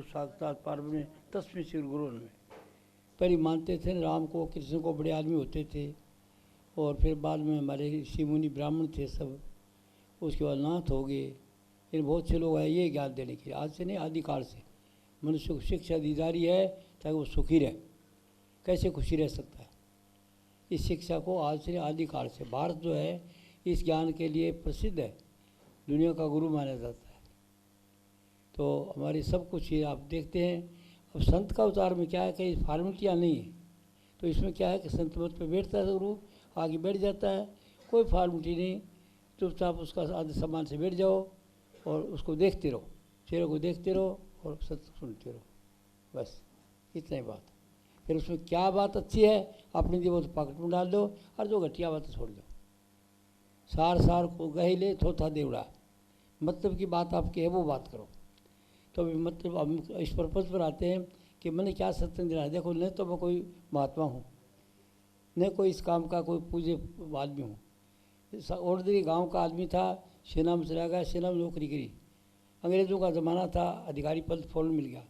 साक्षात पारब्रह्म तस्मै श्री गुरु में। पहले मानते थे राम को कृष्ण को बड़े आदमी होते थे, और फिर बाद में हमारे ऋषि मुनि ब्राह्मण थे सब, उसके बाद नाथ हो गए। इन बहुत से लोग आए ये ज्ञान देने के लिए। आज से नहीं, आदिकाल से मनुष्य को शिक्षा दी जा रही है ताकि वो सुखी रहे। कैसे खुशी रह सकता है? इस शिक्षा को आज से आदिकाल से भारत जो है इस ज्ञान के लिए प्रसिद्ध है, दुनिया का गुरु माना जाता है। तो हमारी सब कुछ ये आप देखते हैं। अब संत का अवतार में क्या है कि फॉर्मेलिटियाँ नहीं है, तो इसमें क्या है कि संत मत पे बैठता है गुरु, आगे बैठ जाता है, कोई फॉर्मेलिटी नहीं, चुपचाप उसका आदर सम्मान से बैठ जाओ और उसको देखते रहो, चेहरे को देखते रहो और सत्य सुनते रहो, बस इतना ही बात। फिर उसमें क्या बात अच्छी है अपनी दी वो तो पॉकेट में डाल दो, और जो घटिया बात छोड़ दो। सार सार को गही ले थोथा देवड़ा, मतलब की बात आपकी है वो बात करो। तो अभी मतलब हम इस पर्पज़ पर आते हैं कि मैंने क्या सत्संग दिया है। देखो, न तो मैं कोई महात्मा हूँ, न कोई इस काम का कोई पूज्य आदमी हूँ। ऑर्डनरी गांव का आदमी था, सेना में चला गया, सेना में नौकरी करी, अंग्रेज़ों का ज़माना था, अधिकारी पद फौरन मिल गया।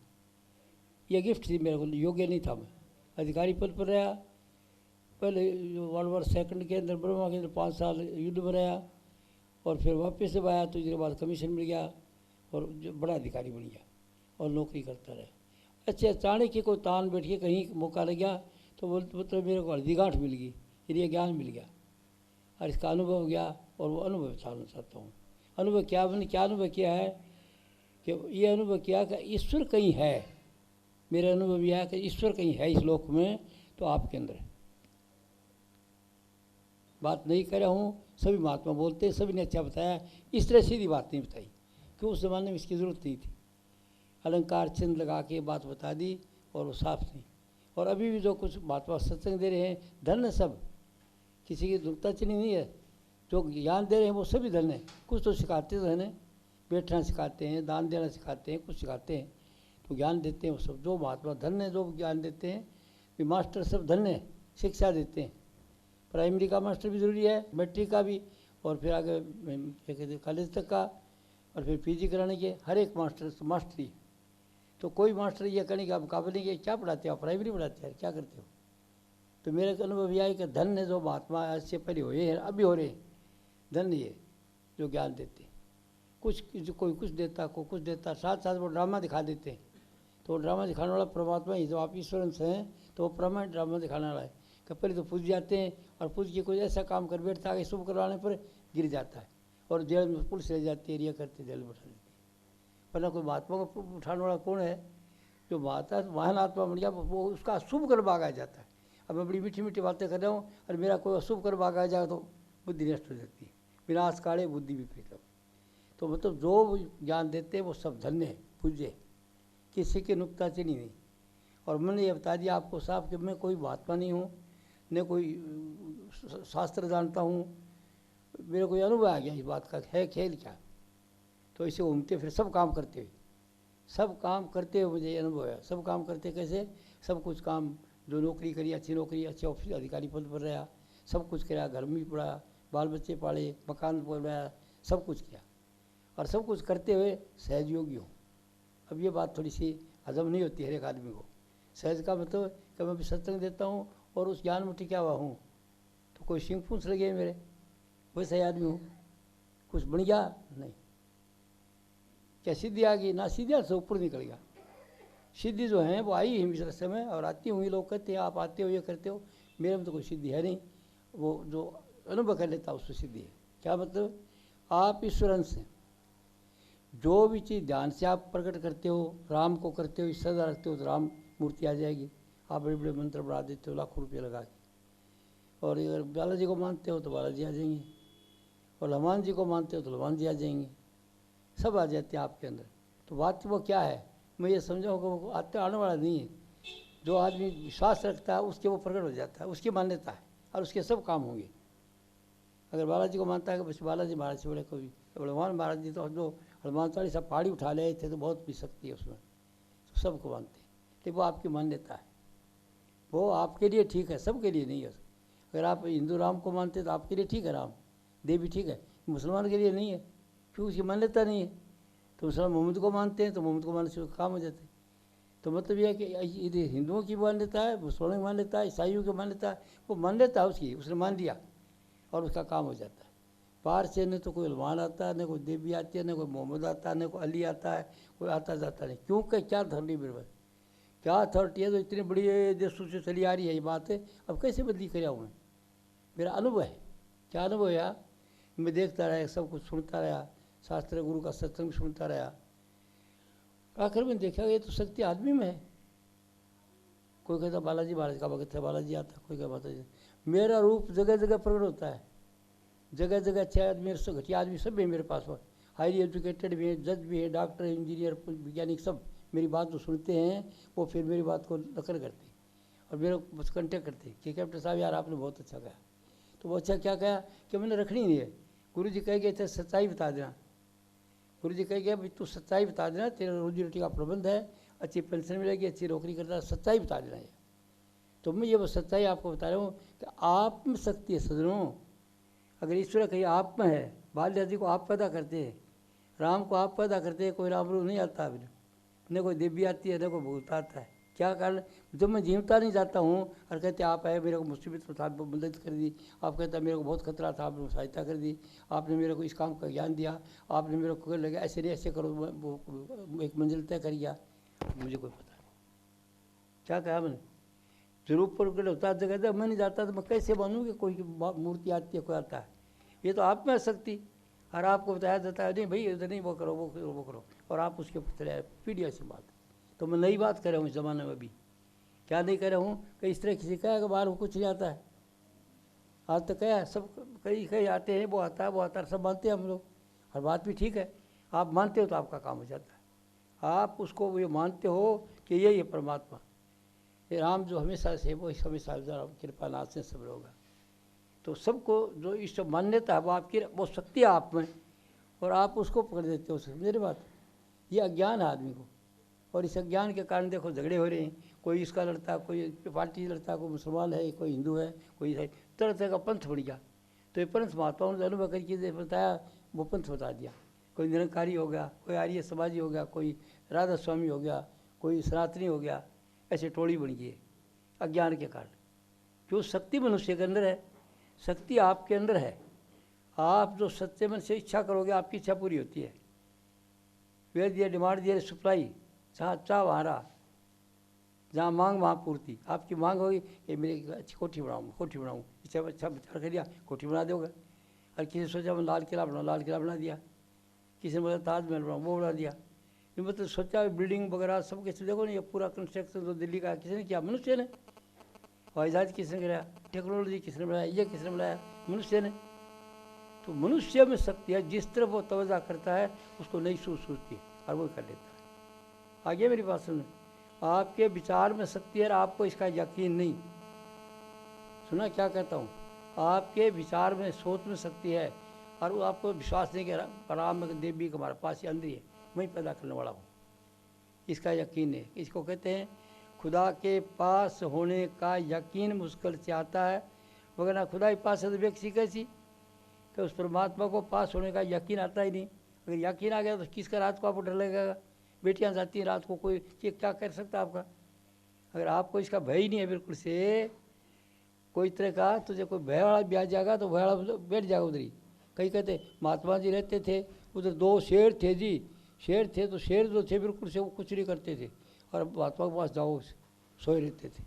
यह गिफ्ट थी मेरे को, योग्य नहीं था मैं, अधिकारी पद पर रहा। पहले वर्ल्ड वॉर सेकंड के अंदर बर्मा के अंदर 5 साल युद्ध में रहा, और फिर वापस से आया तो इसके बाद कमीशन मिल गया और जो बड़ा अधिकारी बन गया और नौकरी करता रहा। अच्छा, अचानक ही कोई तान बैठ के कहीं मौका लग गया तो बोलते मतलब मेरे को हल्दी गांठ मिल गई, ये ज्ञान मिल गया और इसका अनुभव हो गया, और वो अनुभव बताना चाहता हूँ। अनुभव क्या, मैंने क्या अनुभव किया है कि ये अनुभव किया कि ईश्वर कहीं है। मेरा अनुभव यह है कि ईश्वर कहीं है इस लोक में, तो आपके अंदर है। बात नहीं कर रहा हूँ, सभी महात्मा बोलते हैं, सभी ने अच्छा बताया, इस तरह सीधी बात नहीं बताई कि उस ज़माने में इसकी ज़रूरत नहीं थी। अलंकार चिन्ह लगा के बात बता दी और वो साफ नहीं। और अभी भी जो कुछ महात्मा सत्संग दे रहे हैं, धन है सब, किसी की नुक्ताचीनी नहीं है। जो ज्ञान दे रहे हैं वो सभी धन है। कुछ तो सिखाते तो है ना, बैठना सिखाते हैं, दान देना सिखाते हैं, कुछ सिखाते हैं, तो ज्ञान देते हैं वो सब। जो महात्मा धन है, जो ज्ञान देते हैं, वे मास्टर सब धन है, शिक्षा देते हैं। प्राइमरी का मास्टर भी ज़रूरी है, मैट्रिक का भी, और फिर आगे क्या कहते हैं कॉलेज तक का, और फिर पीजी कराने के, हर एक मास्टरी। तो कोई मास्टर ये करने का मुकाबले नहीं कि क्या पढ़ाते हो, प्राइमरी पढ़ाते हैं, क्या करते हो। तो मेरा अनुभव यह है कि धन है जो महात्मा आज से पहले हुए हैं, अभी हो रहे हैं, धन ये जो ज्ञान देते हैं। कुछ कोई कुछ देता, कोई कुछ देता, साथ साथ वो ड्रामा दिखा देते हैं। तो वो ड्रामा दिखाने वाला परमात्मा ही, जो आप ईश्वर से हैं तो वो परमानेंट ड्रामा दिखाने वाला है। कि पहले तो पूज जाते हैं, और पूज के कोई ऐसा काम कर बैठता है कि शुभ करवाने पर गिर जाता है, और जेल में पुलिस ले जाती है, रिया करते जेल में बैठा देती है। वरना कोई महात्मा को उठाने वाला कौन है? जो महान आत्मा बन गया वो उसका शुभ कर्म आगा जाता है। अब मैं बड़ी मीठी मीठी बातें कर रहा हूँ और मेरा कोई अशुभ कर्म आगा जाए तो बुद्धि नष्ट हो जाती है। विनाश काले बुद्धि विपरीत। तो मतलब जो ज्ञान देते हैं वो सब धन्य है, पूज्य, किसी की नुक्ताचीनी नहीं। और मैंने ये बता दिया आपको साफ कि मैं कोई महात्मा नहीं हूँ, न कोई शास्त्र जानता हूँ, मेरे कोई अनुभव आ गया इस बात का है खेल क्या। तो इसे घूमते फिर सब काम करते हुए मुझे अनुभव है। सब काम करते कैसे? सब कुछ काम, जो नौकरी करी, अच्छी नौकरी, अच्छे ऑफिस अधिकारी पद पर रहा, सब कुछ किया, घर में भी पढ़ा, बाल बच्चे पाले, मकान बनाया, सब कुछ किया, और सब कुछ करते हुए सहजयोगी हूँ। अब ये बात थोड़ी सी हजम नहीं होती हर एक आदमी को। सहज का मतलब कि मैं भी सत्संग देता हूँ और उस ज्ञान में टिका हुआ हूँ, तो कोई सिंह पूछ लगे मेरे, वैसे आदमी हूँ, कुछ बन गया नहीं। क्या सिद्धि आ गई? ना, सीधा से ऊपर निकल गया। सिद्धि जो है वो आई है इस समय, और आती हुई लोग कहते हैं आप आते हो ये करते हो, मेरे में तो कोई सिद्धि है नहीं। वो जो अनुभव कर लेता उसको सिद्धि है। क्या मतलब? आप ईश्वर अंश हैं। जो भी चीज़ ध्यान से आप प्रकट करते हो, राम को करते हो, श्रद्धा रखते हो, तो राम मूर्ति आ जाएगी। आप बड़े बड़े मंत्र बढ़ा देते हो लाखों रुपये लगा के, और अगर बालाजी को मानते हो तो बालाजी आ जाएंगे, और हनुमान जी को मानते हो तो हनुमान जी आ जाएंगे, सब आ जाते हैं आपके अंदर। तो बात वो क्या है, मैं ये समझाऊँ कि वो आने वाला नहीं है। जो आदमी विश्वास रखता है उसके वो प्रकट हो जाता है, उसकी मान्यता है, और उसके सब काम होंगे। अगर बालाजी को मानता है कि बस बालाजी महाराज से बड़े कवि, तो हनुमान महाराज जी तो जो हनुमान चालीसा पहाड़ी उठा ले थे, तो बहुत भी शक्ति है उसमें, तो सबको मानते हैं। तो वो आपकी मान्यता है, वो आपके लिए ठीक है, सबके लिए नहीं है। अगर आप हिंदू राम को मानते तो आपके लिए ठीक है, राम देवी ठीक है, मुसलमान के लिए नहीं है, क्योंकि उसकी मान्यता नहीं है। तो मुसलमान मोहम्मद को मानते हैं तो मोहम्मद को मानने से काम हो जाते हैं। तो मतलब यह है कि ये हिंदुओं की मान्यता है, मुसलमानों की मान्यता है, ईसाइयों की मान्यता है, वो मान्यता है उसकी, उसने मान लिया और उसका काम हो जाता है। बाहर से न तो कोई अलमान आता है, न कोई देवी आती है, न कोई मोहम्मद आता है, न कोई अली आता है, कोई आता जाता नहीं। क्यों? क्या अथॉरिटी मेरे पास, क्या अथॉरिटी है? तो इतनी बड़ी देशों से चली आ रही है ये बात है, अब कैसे बदली कर हूँ मैं? मेरा अनुभव है। क्या अनुभव है? मैं देखता रहा, सब कुछ सुनता रहा, शास्त्र गुरु का सत्संग सुनता रहा। आखिर में देखा ये तो शक्ति आदमी में है। कोई कहता बालाजी महाराज का भगत है, बालाजी आता, कोई कहता माता जी। मेरा रूप जगह जगह प्रकट होता है, जगह जगह अच्छे आदमी घटिया आदमी सब है मेरे पास। हाईली एजुकेटेड भी हैं, जज भी हैं, डॉक्टर, इंजीनियर, वैज्ञानिक, सब मेरी बात तो सुनते हैं, वो फिर मेरी बात को नकल करते हैं और मेरे को बस कंटेक्ट करते हैं कि कैप्टन साहब यार आपने बहुत अच्छा कहा। तो वो अच्छा क्या कहा कि मैंने रखनी नहीं है। गुरु जी कह गए थे सच्चाई बता देना, गुरु जी कह गया भाई तू सच्चाई बता देना, तेरा रोजी रोटी का प्रबंध है, अच्छी पेंशन मिलेगी, अच्छी नौकरी करता, सच्चाई बता देना है। तो मैं ये सच्चाई आपको बता रहा हूँ कि आप में शक्ति है सजनों। अगर ईश्वर कहीं आप में है, बाल्या जी को आप पैदा करते हैं, राम को आप पैदा करते हैं, कोई राम रूप नहीं आता अभी, न कोई देवी आती है, न कोई भूत आता है। क्या कारण? जब मैं जीवता नहीं जाता हूँ और कहते आप आए, मेरे को मुसीबत में था, मदद कर दी, आप कहते मेरे को बहुत खतरा था, आपने सहायता कर दी, आपने मेरे को इस काम का ज्ञान दिया, आपने मेरे को लगा ऐसे नहीं ऐसे करो, वो एक मंजिल तय कर गया। मुझे कोई पता नहीं क्या कहा मैंने। जरूर प्रकट होता है जगह जब मैं नहीं जाता तो मैं कैसे मानूँ कि कोई मूर्ति आती है, कोई आता है? ये तो आप में शक्ति। और आपको बताया जाता है नहीं भाई इधर नहीं, वो करो वो करो वो करो, और आप उसके चले पीढ़ी ऐसी बात। तो मैं नई बात कर रहा हूँ इस ज़माने में भी। क्या नहीं कर रहा हूँ कि इस तरह किसी का बाहर कुछ नहीं आता है। आज तक क्या सब कई कई आते हैं, वो आता है वो आता है, सब मानते हैं हम लोग, हर बात भी ठीक है। आप मानते हो तो आपका काम हो जाता है। आप उसको ये मानते हो कि यही है परमात्मा, ये राम जो हमेशा से वो हमेशा कृपा नाथ से सब होगा। तो सबको जो इस मान्यता है वो आपकी, वो शक्ति है आप में, और आप उसको पकड़ देते हो। समझे मेरी बात? ये अज्ञान है आदमी को, और इस अज्ञान के कारण देखो झगड़े हो रहे हैं। कोई इसका लड़ता है, कोई पार्टी लड़ता है, कोई मुसलमान है, कोई हिंदू है, कोई है, तरह तरह का पंथ बढ़ गया। तो ये पंथ महात्माओं ने अनुभव करके बताया, वो पंथ बता दिया। कोई निरंकारी हो गया, कोई आर्य समाजी हो गया, कोई राधा स्वामी हो गया, कोई सनातनी हो गया, ऐसे टोली बन गई है अज्ञान के कारण। क्यों? शक्ति मनुष्य के अंदर है, शक्ति आपके अंदर है। आप जो सच्चे मन से इच्छा करोगे आपकी इच्छा पूरी होती है। वेद दिया, डिमांड दिया, सप्लाई, जहाँ चाह वहाँ रहा, जहाँ मांग वहाँ पूर्ति। आपकी मांग होगी ये मेरी अच्छी कोठी बनाऊँ, कोठी बनाऊँ, इच्छा अच्छा विचार कर दिया, कोठी बना दोगे। और किसी ने सोचा मैं लाल किला बनाऊँ, लाल किला बना दिया। किसी ने बोला ताजमहल बनाऊँ, वो बना दिया। ये मतलब सोचा बिल्डिंग वगैरह सब कुछ। देखो ना ये पूरा कंस्ट्रक्शन जो दिल्ली का किसी ने किया? मनुष्य ने। हवाई जहाज किसने कराया? टेक्नोलॉजी किसने बनाया? ये किसने बनाया? मनुष्य ने। तो मनुष्य में शक्ति है, जिस तरफ वो तवज्जो करता है उसको नई सोच सूझती है और वो कर लेता है। आगे मेरी बात सुनो, आपके विचार में शक्ति है, आपको इसका यकीन नहीं। सुना क्या कहता हूँ? आपके विचार में, सोच में शक्ति है, और वो आपको विश्वास नहीं कर रहा राम देवी का हमारे पास ही अंदर है, मैं पैदा करने वाला हूँ, इसका यकीन है। इसको कहते हैं खुदा के पास होने का यकीन मुश्किल से आता है, वरना खुदा के पास है तो व्यक्ति कैसी कि उस परमात्मा को पास होने का यकीन आता ही नहीं। अगर यकीन आ गया तो किसका रात को आपको डर लगेगा? बेटियां जाती हैं रात को, कोई क्या कर सकता है आपका? अगर आपको इसका भय ही नहीं है बिल्कुल से कोई तरह का, तो जब कोई भय वाला भी आ जाएगा तो भय वाला बैठ जाएगा उधर ही। कहीं कहते महात्मा जी रहते थे उधर, 2 शेर थे जी, शेर थे तो शेर जो थे बिल्कुल से वो कुछ नहीं करते थे, और महात्मा के पास जाओ सोए रहते थे,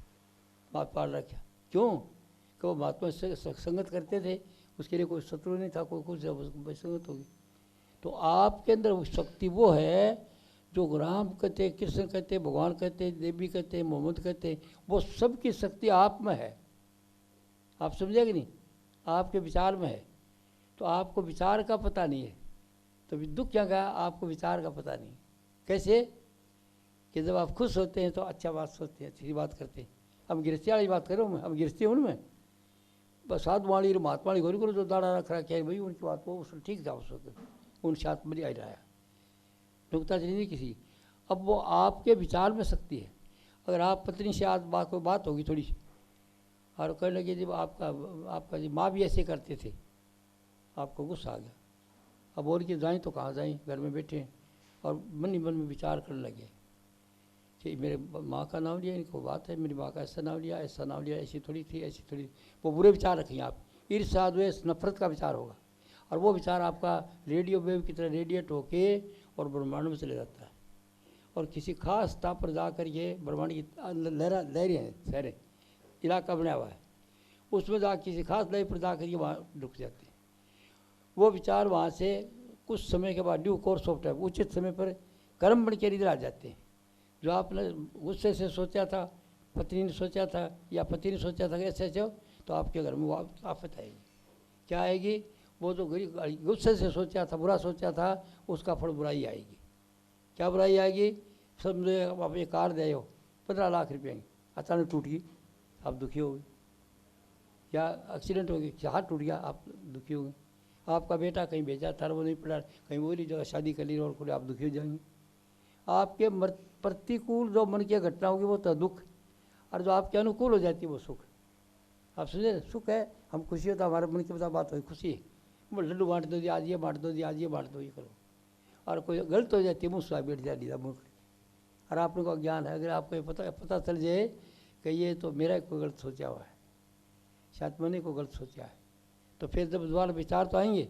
बात पाल रखा। क्यों? कि वो महात्मा से संगत करते थे, उसके लिए कोई शत्रु नहीं था, कोई कुछ संगत होगी। तो आपके अंदर वो शक्ति वो है जो राम कहते, कृष्ण कहते, भगवान कहते, देवी कहते, मोहम्मद कहते, वो सब की शक्ति आप में है। आप समझे कि नहीं? आपके विचार में है। तो आपको विचार का पता नहीं है, तो दुख क्या कहा? आपको विचार का पता नहीं। कैसे? कि जब आप खुश होते हैं तो अच्छा बात सोचते हैं, अच्छी बात करते हैं। अब गृहस्थी वाली बात करो, मैं अब गृहस्थी हूँ मैं, बस साधु वाली महात्मा वाली गोरी करो जो दाड़ा रख रहा है भाई, उनकी बात वो ठीक था, उस वक्त उनसे आत्मरी आ रहा है, नुकता चली नहीं किसी। अब वो आपके विचार में शक्ति है। अगर आप पत्नी से आज कोई बात होगी थोड़ी सी, और कहने लगे जब आपका जी माँ भी ऐसे करते थे, आपको गुस्सा आ गया। अब और कि जाएँ तो कहाँ जाएँ, घर में बैठे और मन ही मन में विचार करने लगे कि मेरे माँ का नाम लिया, इनको बात है, मेरी माँ का ऐसा नाम लिया, ऐसा नाम लिया, ऐसी थोड़ी थी, ऐसी थोड़ी, वो बुरे विचार रखेंगे आप। ईर्ष्या द्वेष नफरत का विचार होगा, और वो विचार आपका रेडियो वेव की तरह रेडिएट होके और ब्रह्मांड में चले जाता है, और किसी खास स्थान पर जा कर ये ब्रह्मांड की लहरें हैं, शहरें, इलाका बना हुआ है, उसमें जा किसी खास लहर पर जा कर ये वहाँ रुक जाते हैं। वो विचार वहाँ से कुछ समय के बाद ड्यू कोर्स ऑफ टाइम उचित समय पर कर्म बन के इधर आ जाते हैं। जो आपने गुस्से से सोचा था, पत्नी ने सोचा था या पति ने सोचा था कि ऐसे ऐसे हो, तो आपके घर में वो आफत आएगी। क्या आएगी? वो जो गुस्से से सोचा था, बुरा सोचा था, उसका फल बुराई आएगी। क्या बुराई आएगी? समझो आप ये कार दे हो 15 लाख रुपये की, अचानक टूट गई, आप दुखी हो गए। या एक्सीडेंट हो गया, हाथ टूट गया, आप दुखी हो गए। आपका बेटा कहीं भेजा था, वो नहीं पढ़ा, कहीं वो नहीं जगह शादी कर ली और खुले, आप दुखी हो जाएंगे। आपके प्रतिकूल जो मन की घटना होगी वो तो दुख, और जो आपके अनुकूल हो जाती है वो सुख। आप समझे? सुख है, हम खुशी होता, हमारे मन की बता बात हो, खुशी है, वो लड्डू बांट दो जी, आज ये बांट दो जी, आज ये बांट दो, ये करो। और कोई गलत हो जाती है, मुँह सुहा बैठ जाती है मुँह। और आपने को ज्ञान है, अगर आपको पता चल जाए कि ये तो मेरा कोई गलत सोचा हुआ है, शायद मैंने को गलत सोचा है, तो फिर जब दोबारा विचार तो आएंगे,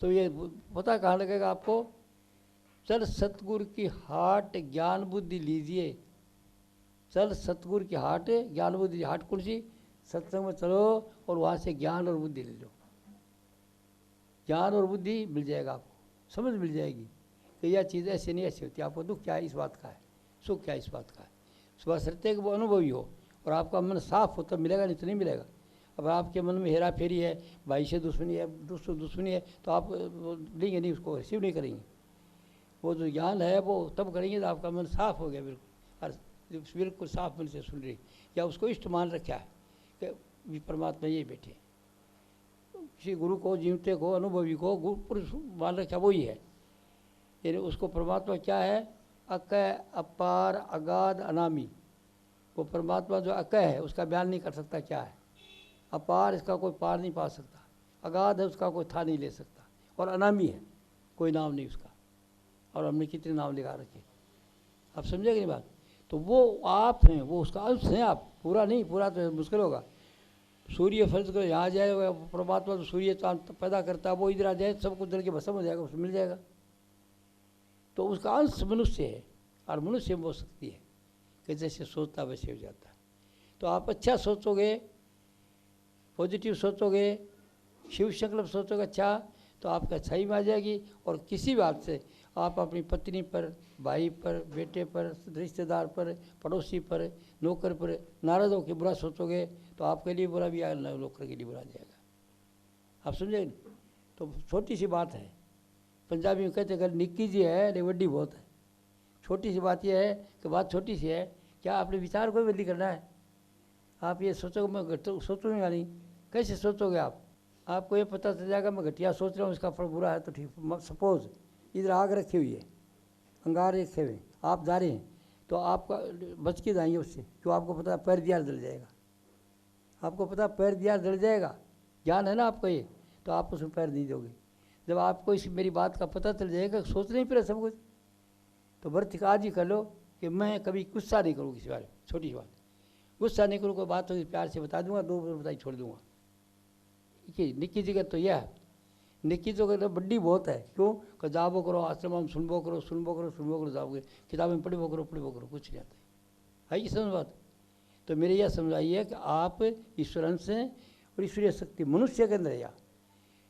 तो ये पता कहाँ लगेगा आपको? चल सतगुरु की हाट ज्ञान बुद्धि लीजिए, चल सतगुरु की हाट ज्ञान बुद्धि। हाट कौन सी? सत्संग में चलो और वहाँ से ज्ञान और बुद्धि ले लो। ज्ञान और बुद्धि मिल जाएगा आपको, समझ मिल जाएगी कि यह चीज़ ऐसे नहीं ऐसी होती। आपको दुख क्या है इस बात का है, सुख क्या है इस बात का है। सुबह सत्य कि वो अनुभवी हो और आपका मन साफ हो तब मिलेगा, नहीं तो नहीं मिलेगा। अब आपके मन में हेरा फेरी है, भाई से दुश्मनी है, दूसरों दुश्मनी है, तो आप लेंगे नहीं, उसको रिसीव नहीं करेंगे। वो जो ज्ञान है वो तब करेंगे तो आपका मन साफ हो गया बिल्कुल, और बिल्कुल साफ मन से सुन रही, या उसको इष्ट मान रखा है कि परमात्मा ये बैठे। किसी गुरु को, जीवते को, अनुभवी को गुरु पुरुष मान रखा वही है। यानी उसको परमात्मा क्या है? अकय, अपार, अगाध, अनामी। वो परमात्मा जो अकय है उसका बयान नहीं कर सकता क्या है। अपार, इसका कोई पार नहीं पा सकता। अगाध है, उसका कोई था नहीं ले सकता। और अनामी है, कोई नाम नहीं उसका। और हमने कितने नाम लिखा रखे, आप समझेंगे नहीं बात? तो वो आप हैं, वो उसका अंश हैं आप, पूरा नहीं, पूरा तो मुश्किल होगा। सूर्य फर्ज को यहाँ जाएगा, परमात्मा तो सूर्य चांद पैदा करता है, वो इधर आ जाए सब कुछ जल के भस्म हो जाएगा, उसमें मिल जाएगा। तो उसका अंश मनुष्य है, और मनुष्य में वो शक्ति है कि जैसे सोचता वैसे हो जाता है। तो आप अच्छा सोचोगे, पॉजिटिव सोचोगे, शिव संकल्प सोचोगे अच्छा, तो आपका अच्छाई में आ जाएगी। और किसी बात से आप अपनी पत्नी पर, भाई पर, बेटे पर, रिश्तेदार पर, पड़ोसी पर, नौकर पर नाराज होकर बुरा सोचोगे तो आपके लिए बुरा भी आएगा, नौकर के लिए बुरा आ जाएगा। आप समझे? तो छोटी सी बात है, पंजाबी में कहते हैं निक्की जी है लेकिन बड़ी बहुत है। छोटी सी बात यह है कि बात छोटी सी है, क्या आपने विचार को बदली करना है? आप ये सोचोगे मैं सोचूंगा नहीं, कैसे सोचोगे आप? आपको ये पता चल जाएगा मैं घटिया सोच रहा हूँ, इसका फल बुरा है तो ठीक। सपोज इधर आग रखी हुई है, अंगार रखे हुए, आप जा रहे हैं तो आपका बच के जाएंगे उससे, क्यों? आपको पता है पैर दिया जल जाएगा, आपको पता पैर दिया जल जाएगा, ज्ञान है ना आपको ये, तो आप उसमें पैर नहीं दोगे। जब आपको इस मेरी बात का पता चल जाएगा, सोच नहीं फिर सब कुछ, तो व्रत आज ही कर लो कि मैं कभी गुस्सा नहीं करूँ किसी बारे में। छोटी सी बात, गुस्सा नहीं करूँ, कोई बात होगी प्यार से बता दूंगा, 2 बार बताई छोड़ दूंगा। कि निक्की जगह तो यह है, निक्की जगह बड्डी बहुत है, क्यों? कि जाबो करो, आश्रम में सुनबो करो, सुनबो करो, सुनबो करो, जाओगे किताबें पढ़बो करो, पढ़बो करो, कुछ नहीं आता है ये समझ बात। तो मेरे यह समझाइए कि आप ईश्वर अंश हैं और ईश्वरीय शक्ति मनुष्य के अंदर है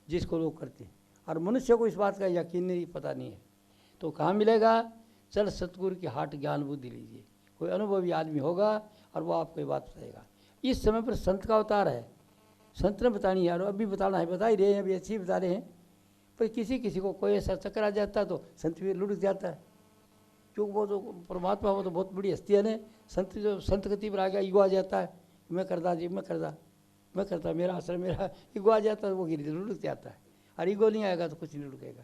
जिसको लोग करते हैं, और मनुष्य को इस बात का यकीन नहीं, पता नहीं है। तो कहाँ मिलेगा? चल सतगुरु की हाट ज्ञान बुद्धि लीजिए। कोई अनुभवी आदमी होगा और वो आपको ये बात बताएगा। इस समय पर संत का अवतार है, संत ने बतानी है, और अभी बताना है, बता ही रहे हैं, अभी अच्छी बता रहे हैं। पर किसी किसी को कोई ऐसा चक्कर आ जाता है तो संत भी लुढ़क जाता है, क्योंकि वो तो परमात्मा, वो तो बहुत बड़ी हस्ती है ना। संत जो संत गति पर आ गया, ईगो आ जाता है, मैं करदा जी, मैं करता, मेरा आश्रम मेरा, ईगो आ जाता है, वो गिर लुढ़क जाता है। और ईगो नहीं आएगा तो कुछ नहीं लुढ़केगा,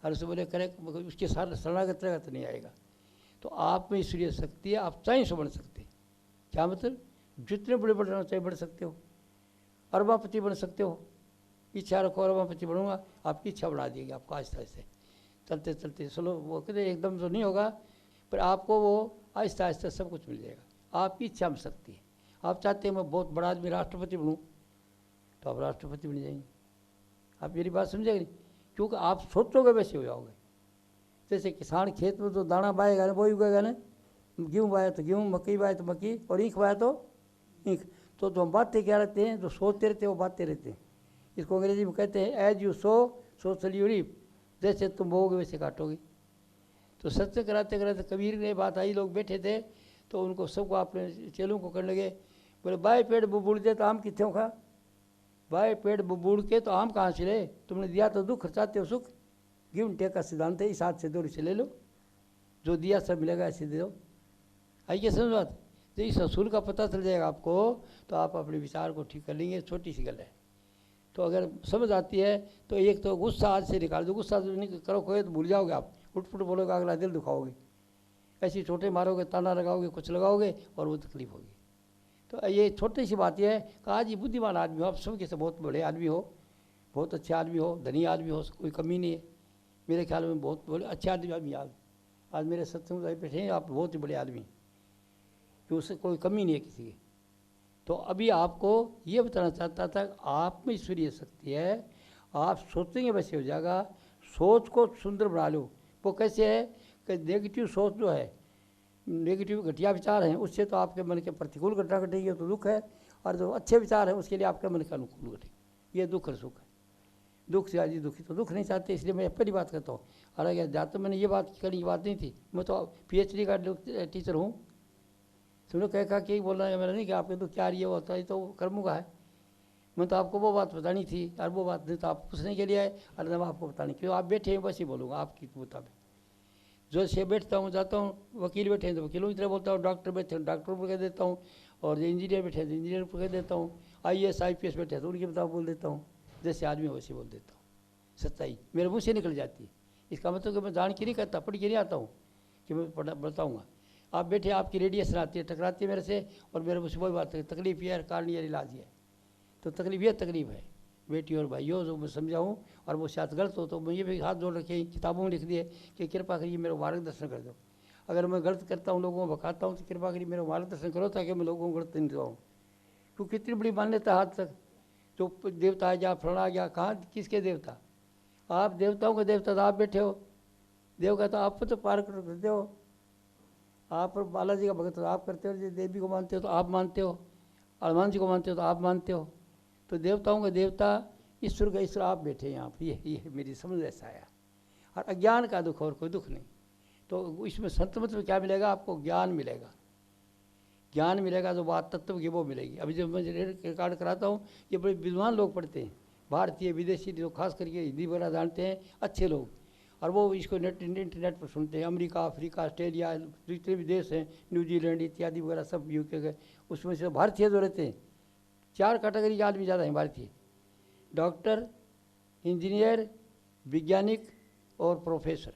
और उसे बोले करे उसके साथ शरणागत रहेगा तो नहीं आएगा। तो आप में ईश्वरीय शक्ति है, आप चाहें सो बन सकते। क्या मतलब? जितने बड़े बढ़ना चाहिए बढ़ सकते हो, अरबापति बन सकते हो। इच्छा रखो अरबापति बनूंगा, आपकी इच्छा बढ़ा देगी आपको आहिस्ता आहिस्ता, चलते चलते। चलो वो कहते एकदम तो नहीं होगा, पर आपको वो आहिस्ता आहिस्ता सब कुछ मिल जाएगा। आपकी इच्छा में शक्ति है। आप चाहते हैं मैं बहुत बड़ा आदमी राष्ट्रपति बनूँ, तो आप राष्ट्रपति बन जाएंगे। आप मेरी बात समझेंगे नहीं, क्योंकि आप सोचोगे वैसे हो जाओगे। जैसे किसान खेत में तो दाना बाएगा ना, वही उगेगा ना। गेहूँ बाया तो गेहूँ, मकई बाया तो मकई, और ईख बाया तो ईख। तो हम बातें क्या रहते हैं, जो सोचते रहते हैं वो बातें रहते हैं। इसको अंग्रेजी में कहते हैं as you sow so shall you reap. जैसे तुम बोओगे वैसे काटोगे। तो सत्य कराते कराते कबीर ने बात आई, लोग बैठे थे तो उनको सबको आपने चेलों को करने लगे, बोले बाएं पेड़ बुबुड़ दे तो आम कितों खा। बाएं पेड़ बुबुड़ के तो आम कहाँ से ले, तुमने दिया तो दुख, चाहते हो सुख। गिव एंड टेक का सिद्धांत है, इस हाथ से दो से ले लो, जो दिया सब मिलेगा ऐसे दे दो। आई क्या समझ बात। तो इस असूल का पता चल जाएगा आपको, तो आप अपने विचार को ठीक कर लेंगे। छोटी सी गल है, तो अगर समझ आती है तो एक तो गुस्सा आज से निकाल दो। गुस्सा नहीं करोगे तो भूल जाओगे आप, उठपुट बोलोगे, अगला दिल दुखाओगे, ऐसी छोटे मारोगे, ताना लगाओगे, कुछ लगाओगे और वो तकलीफ होगी। तो ये छोटी सी बात यह है कि आज ये बुद्धिमान आदमी हो, आप सबके से बहुत बड़े आदमी हो, बहुत अच्छे आदमी हो, धनी आदमी हो, कोई कमी नहीं है मेरे ख्याल में। बहुत बड़े अच्छे आदमी आज मेरे सत्संग में बैठे हैं, आप बहुत ही बड़े आदमी, कि उससे कोई कमी नहीं है किसी की। तो अभी आपको ये बताना चाहता था, आप में ईश्वरीय शक्ति है, आप सोचेंगे वैसे हो जाएगा। सोच को सुंदर बना लो। वो कैसे है कि नेगेटिव सोच जो है, नेगेटिव घटिया विचार हैं, उससे तो आपके मन के प्रतिकूल घटना घटेगी तो दुख है, और जो अच्छे विचार हैं उसके लिए आपके मन के अनुकूल घटेगी। ये दुख और सुख है। दुख से आज दुखी तो दुख नहीं चाहते, इसलिए मैं पहली बात करता हूँ। हालांकि जहाँ तो मैंने ये बात करने की बात नहीं थी, मैं तो PhD का टीचर हूँ। सुनो कह कि बोल रहा है मेरा नहीं कि आपके तो क्या ये होता है, तो कर्मों का है। मैं तो आपको वो बात बतानी थी, और वो बात नहीं तो आप पूछने के लिए आए, और मैं आपको बताने क्यों आप बैठे हैं वैसे ही बोलूँगा आपकी मुताबिक। जो से बैठता हूँ जाता हूँ, वकील बैठे हैं तो वकीलों की तरह बोलता हूँ, डॉक्टर बैठे हैं डॉक्टर पर कह देता हूँ, और जो इंजीनियर बैठे हैं तो इंजीनियर पर कह देता हूँ, IAS IPS बैठे हैं तो उनके मुताबिक बोल देता हूँ। जैसे आदमी वैसे बोल देता हूँ, सच्चाई मेरे मुँह से निकल जाती है। इसका मतलब कि मैं जान के नहीं करता, पढ़ के नहीं आता हूँ कि मैं बताऊँगा। आप बैठे, आपकी रेडिएशन आती है, टकराती है मेरे से, और मेरे मुझसे वही बात है, तकलीफ ये है, कारण ये इलाज है। तो तकलीफ ये तकलीफ है बेटी और भाइयों, जो मैं समझाऊँ, और वो शायद गलत हो तो मैं ये भी हाथ जोड़ रखे, किताबों में लिख दिए कि कृपा करिए मेरा मार्गदर्शन कर दो। अगर मैं गलत करता हूँ, लोगों को भगाता हूँ, तो कृपा करिए मेरा मार्गदर्शन करो, ताकि मैं लोगों को गलत नहीं जाऊँ। क्योंकि इतनी बड़ी मान्यता हाथ तक, जो देवता है, जहाँ फलाना आ गया, कहाँ किसके देवता, आप देवताओं के देवता तो आप बैठे हो, देव का तो आप तो पार करते हो, आप बालाजी का भगत तो आप करते हो, देवी को मानते हो तो आप मानते हो, हनुमान जी को मानते हो तो आप मानते हो। तो देवताओं का देवता, ईश्वर का ईश्वर आप बैठे हैं यहाँ पर। ये मेरी समझ ऐसा आया। और अज्ञान का दुख और कोई दुख नहीं। तो इसमें संत मत में क्या मिलेगा आपको, ज्ञान मिलेगा। ज्ञान मिलेगा जो बात तत्व की वो मिलेगी। अभी जब मैं रिकॉर्ड कराता हूँ, ये बड़े विद्वान लोग पढ़ते हैं, भारतीय विदेशी जो खास करके हिंदी वगैरह जानते हैं अच्छे लोग, और वो इसको इंटरनेट पर सुनते हैं। अमेरिका, अफ्रीका, ऑस्ट्रेलिया, जितने भी देश हैं, न्यूजीलैंड इत्यादि वगैरह सब UK के, उसमें से भारतीय जो रहते हैं, 4 कैटेगरी के आदमी ज़्यादा हैं भारतीय, डॉक्टर, इंजीनियर, वैज्ञानिक और प्रोफेसर,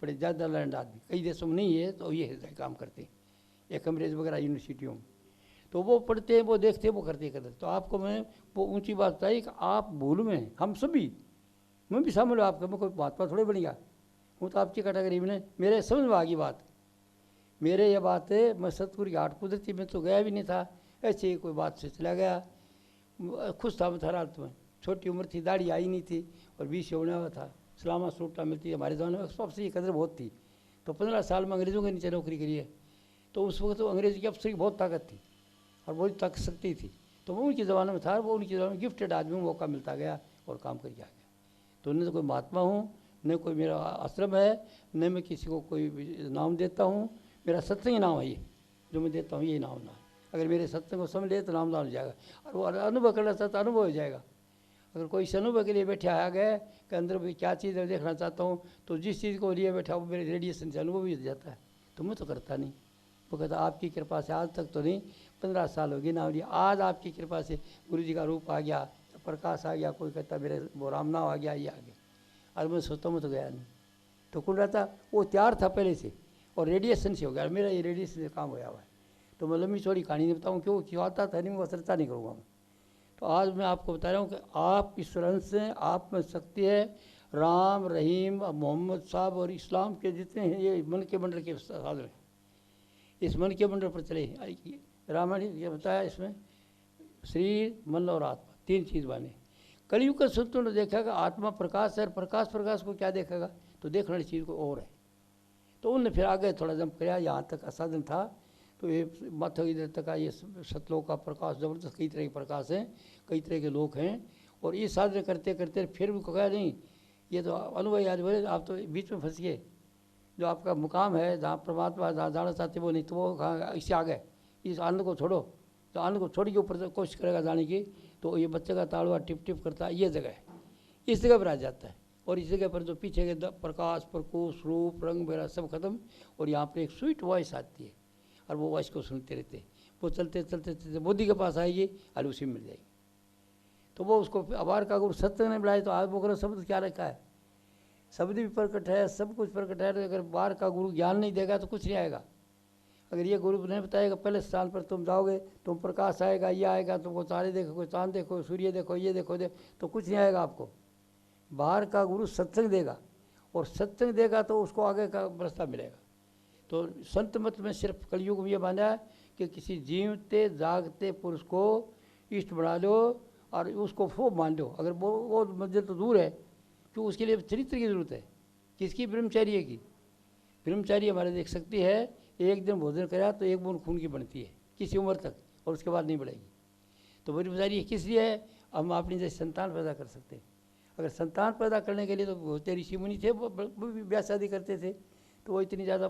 बड़े ज़्यादा लर्नड आदमी। कई देशों में नहीं है तो ये काम करते हैं, एक अंग्रेज वगैरह यूनिवर्सिटियों में, तो वो पढ़ते हैं, वो देखते हैं, वो करते हैं। तो आपको मैं वो ऊंची बात बताई कि आप भूल में हैं, हम सभी, मैं भी शामिल हूँ आपका, मैं कोई महात्मा थोड़े बन गया हूँ, तो आपकी कैटेगरी में मेरे समझ में आ गई बात। मेरे ये बात है, मैं सतगुरु की हाट कुदरती में तो गया भी नहीं था, ऐसे ही कोई बात से चला गया। खुश था मैं था रात में, छोटी उम्र थी, दाढ़ी आई नहीं थी, और 20 होने हुआ था, सलामा सूटा मिलती है हमारे ज़माने में, सबसे ये कदर बहुत थी। तो 15 साल में अंग्रेज़ों के नीचे नौकरी करी है, तो उस वक्त तो अंग्रेज़ी की अफसर की बहुत ताकत थी और बहुत ताकत शक्ति थी। तो वो उनके ज़माने में था, वो उनके ज़माने में गिफ्टेड आदमी को मौका मिलता गया और काम करके आ गया। तो न तो कोई महात्मा हूँ, न कोई मेरा आश्रम है, न मैं किसी को कोई नाम देता हूँ। मेरा सत्संग नाम है ये, जो मैं देता हूँ ये नाम ना। अगर मेरे सत्संग को समझ ले तो नाम हो जाएगा, और वो अनुभव करना चाहता अनुभव हो जाएगा। अगर कोई इस अनुभव के लिए बैठे आ गए कि अंदर भी क्या चीज़ है देखना चाहता हूँ, तो जिस चीज़ को लिए बैठा वो मेरे रेडिएशन से अनुभव ही हो जाता है। तो मैं तो करता नहीं, वो कहता आपकी कृपा से आज तक तो नहीं, 15 साल हो गए ना, आज आपकी कृपा से गुरु जी का रूप आ गया, प्रकाश आ गया, कोई कहता मेरे वो राम नाम आ गया, ये आ गया। और मैं सोचता हूँ तो गया नहीं, तो कुल रहता वो तैयार था पहले से, और रेडिएशन से हो गया, मेरा ये रेडिएशन से काम होया हुआ है। तो मैं लंबी चौड़ी कहानी नहीं बताऊँ, क्यों आता था नहीं, मैं चर्चा नहीं करूँगा मैं। तो आज मैं आपको बता रहा हूँ कि आप ईश्वर अंश हैं, आप में शक्ति है, राम रहीम मोहम्मद साहब और इस्लाम के जितने हैं ये मन के मंडल के साधन हैं, इस मन के मंडल पर चले। रामायण ये बताया इसमें शरीर मन और आत्मा तीन चीज़ माने। कलयुग का संतों ने देखा कि आत्मा प्रकाश है, प्रकाश को क्या देखेगा, तो देखने वाली चीज़ को और है। तो उनने फिर आगे थोड़ा जंप किया, यहाँ तक असाधन था तो ये माथा इधर तक का ये सतलोक का प्रकाश जबरदस्त, कई तरह के प्रकाश हैं, कई तरह के लोग हैं। और ये साधन करते करते फिर भी कहा नहीं ये तो अनुभव याद बोले आप तो बीच में फंस गए, जो आपका मुकाम है जहाँ परमात्मा जहाँ जाना चाहते वो नहीं, तो वो कहाँ इससे आ गए, इस आनंद को छोड़ो। तो आनंद को छोड़ के ऊपर कोशिश करेगा जाने की, तो ये बच्चे का ताड़वा टिप टिप करता है, ये जगह है, इस जगह पर आ जाता है। और इस जगह पर जो पीछे के प्रकाश प्रकोश रूप रंग वगैरह सब खत्म, और यहाँ पर एक स्वीट वॉइस आती है और वो वॉइस को सुनते रहते, वो चलते चलते चलते मोदी के पास आएगी और उसी में मिल जाएगी। तो वो उसको आभार का गुरु सत्य ने बुलाए, तो आज वो करो शब्द क्या रखा है, शब्द भी प्रकट है, सब कुछ प्रकट है। तो अगर बाहर का गुरु ज्ञान नहीं देगा तो कुछ नहीं आएगा। अगर ये गुरु नहीं बताएगा पहले स्थान पर तुम जाओगे, तुम प्रकाश आएगा, ये आएगा, तुमको तारे देखो, कोई चांद देखो, सूर्य देखो, ये देखो तो कुछ नहीं आएगा आपको। बाहर का गुरु सत्संग देगा, और सत्संग देगा तो उसको आगे का रास्ता मिलेगा। तो संत मत में सिर्फ कलयुग में ये माना है कि किसी जीवते जागते पुरुष को इष्ट बना लो और उसको खूब मान लो। अगर वो मंजिल तो दूर है, क्यों उसके लिए चरित्र की ज़रूरत है। किसकी? ब्रह्मचर्य की। ब्रह्मचारी हमारे देख सकती है, एक दिन भोजन करा तो एक बूंद खून की बनती है किसी उम्र तक, और उसके बाद नहीं बढ़ेगी। तो ब्रह्मचारी किस लिए है? हम अपनी जैसे संतान पैदा कर सकते हैं। अगर संतान पैदा करने के लिए तो बहुत ऋषि मुनि थे, वो ब्याह शादी करते थे, तो वो इतनी ज़्यादा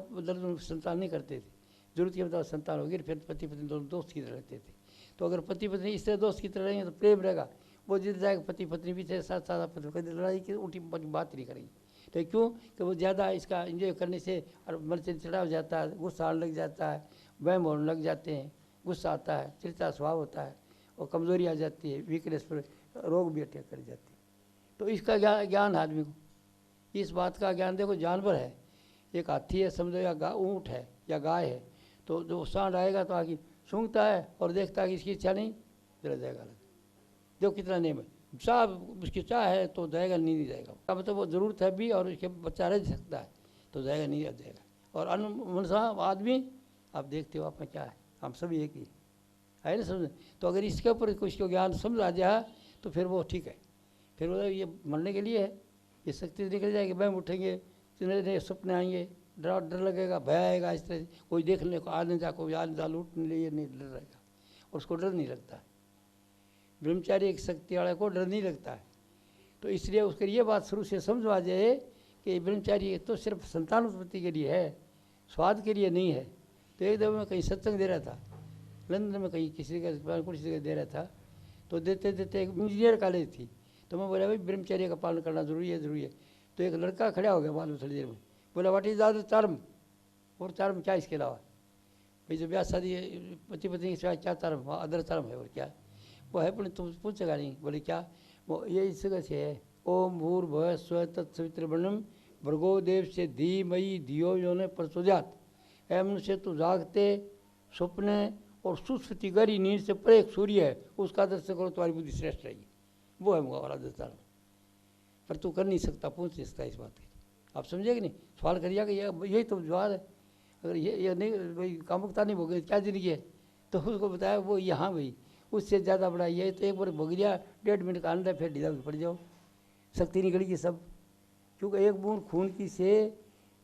संतान नहीं करते थे। जरूरत के मुताबिक संतान होगी, फिर पति पत्नी दोनों दोस्त की तरह रहते थे। तो अगर पति पत्नी इस तरह दोस्त की तरह रहेंगे तो प्रेम रहेगा। वो जिद जाएगा पति पत्नी भी थे साथ साथ, कभी लड़ाई की उल्टी बात नहीं करेंगे। तो क्यों कि वो ज़्यादा इसका एंजॉय करने से और मन चिड़चिड़ा हो जाता है, गुस्सा आने लग जाता है, वहम होने लग जाते हैं, गुस्सा आता है, चिड़चिड़ा स्वभाव होता है, और कमज़ोरी आ जाती है, वीकनेस पर रोग भी अटैक कर जाती है। तो इसका ज्ञान आदमी को, इस बात का ज्ञान देखो, जानवर है, एक हाथी है समझो, या ऊँट है या गाय है, तो जो सांड आएगा तो आगे सूंघता है और देखता है कि इसकी इच्छा नहीं, चला जाएगा अलग। देखो कितना नेम है, चाह उसकी चाह है तो जाएगा, नहीं जाएगा। अब तो वो ज़रूरत है भी, और उसके बच्चा रह सकता है तो जाएगा, नहीं रह जाएगा। और अनुमनसा आदमी आप देखते हो आप में क्या है, हम सभी एक ही है ना समझ। तो अगर इसके ऊपर कुछ को ज्ञान समझ आ जाए तो फिर वो ठीक है, फिर वो ये मरने के लिए है, ये शक्ति निकल जाएगी, बैम उठेंगे, नए नए सपने आएंगे, डर लगेगा, भय आएगा, इस तरह से कोई देखने को आने जा, कोई आने जा लूटने लिए नहीं डर रहेगा, और उसको डर नहीं लगता। ब्रह्मचारी एक शक्ति वाले को डर नहीं लगता है। तो इसलिए उसके ये बात शुरू से समझ आ जाए कि ब्रह्मचारी तो सिर्फ संतान उत्पत्ति के लिए है, स्वाद के लिए नहीं है। तो एक दफ़ा मैं कहीं सत्संग दे रहा था, लंदन में कहीं किसी का कुछ जगह दे रहा था, तो देते देते एक इंजीनियर कॉलेज थी, तो मैं बोला भाई ब्रह्मचर्य का पालन करना ज़रूरी है, ज़रूरी है। तो एक लड़का खड़ा हो गया बाद में थोड़ी देर में, बोला व्हाट इज अदर टर्म, और टर्म क्या इसके अलावा, भाई जो ब्याह शादी पति पत्नी के सिवा क्या टर्म, अदर टर्म है और क्या वो है, बोले तुम पूछेगा नहीं, बोले क्या, वो ये इस जगह से है, ओम भूर्भुवः स्वः तत्सवितुर्वरेण्यं भर्गो देवस्य धीमहि धियो यो न प्रचोदयात्। ऐ मनुष्य तू जागते सपने और सुसुप्ति गहरी नींद से परे एक सूर्य है, उसका दर्शन करो, तुम्हारी बुद्धि श्रेष्ठ रहेगी। वो है मुकाबला दस्तार, पर तू कर नहीं सकता, पूछ नहीं सकता इस बात की। आप समझेगे नहीं, सवाल करिएगा कि यही तो जवाब है। अगर ये नहीं भाई कामुकता नहीं भोगे क्या जिंदगी है, तो उसको बताया वो यहाँ भाई उससे ज़्यादा बड़ा ये है। तो एक बार भोग लिया, 1.5 मिनट का अंदर फिर ढीला पड़ जाओ, शक्ति निकलेगी सब। क्योंकि एक बूंद खून की से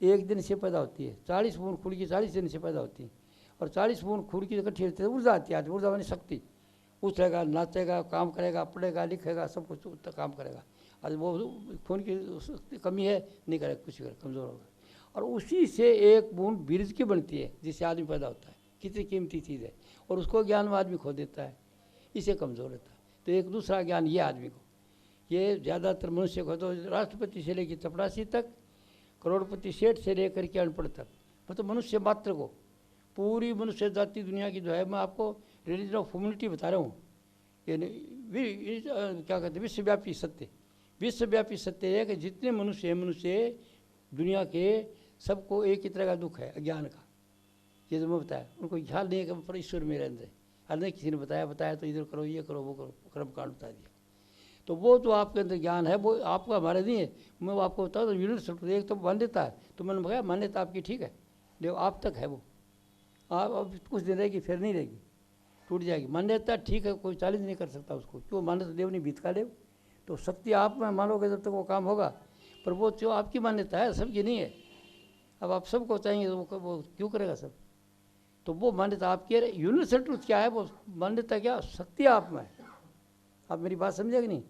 एक दिन से पैदा होती है, 40 बूंद खून की 40 दिन से पैदा होती है, और 40 बूंद खून की इकट्ठी होती है, ऊर्जा आती है। ऊर्जा मानी शक्ति, उछलेगा, नाचेगा, काम करेगा, पढ़ेगा, लिखेगा, सब कुछ काम करेगा। और वो खून की कमी है, नहीं करेगा, कुछ करेगा, कमज़ोर होगा। और उसी से एक बूंद बीज की बनती है जिससे आदमी पैदा होता है। कितनी कीमती चीज़ है, और उसको ज्ञान में आदमी खो देता है, इसे कमज़ोर रहता है। तो एक दूसरा ज्ञान ये आदमी को, ये ज़्यादातर मनुष्य को, तो राष्ट्रपति से लेकर चपरासी तक, करोड़पति सेठ से लेकर के अनपढ़ तक, मतलब मनुष्य मात्र को, पूरी मनुष्य जाति दुनिया की जो है, मैं आपको रिलीजन ऑफ ह्यूमैनिटी बता रहा हूँ, यानी क्या कहते हैं, विश्वव्यापी सत्य। विश्वव्यापी सत्य है कि जितने मनुष्य हैं, मनुष्य दुनिया के सबको एक ही तरह का दुख है, अज्ञान का। ये जो मैं बताया, उनको ख्याल नहीं है कि ईश्वर मेरे अंदर है। नहीं किसी ने बताया तो इधर करो, ये करो, वो करो, कर्म कांड बता दिया। तो वो जो आपके अंदर ज्ञान है वो आपका हमारे नहीं है। मैं वो आपको बताऊँ तो यूनिवर्सल एक तो मान्यता है, तो मैंने बताया मान्यता आपकी ठीक है, देखो आप तक है वो, आप अब कुछ दिन रहेगी फिर नहीं रहेगी, टूट जाएगी। मान्यता ठीक है, कोई चैलेंज नहीं कर सकता उसको, क्यों मान्यता देव नहीं बीत का देव। तो शक्ति आप में मानोगे जब तक वो काम होगा, पर वो जो आपकी मान्यता है सबकी नहीं है। अब आप सबको चाहेंगे तो वो क्यों करेगा सब। तो वो मान्यता आपकी है। यूनिवर्सल ट्रूथ क्या है, वो मान्यता क्या, शक्ति आप में है। आप मेरी बात समझे कि नहीं।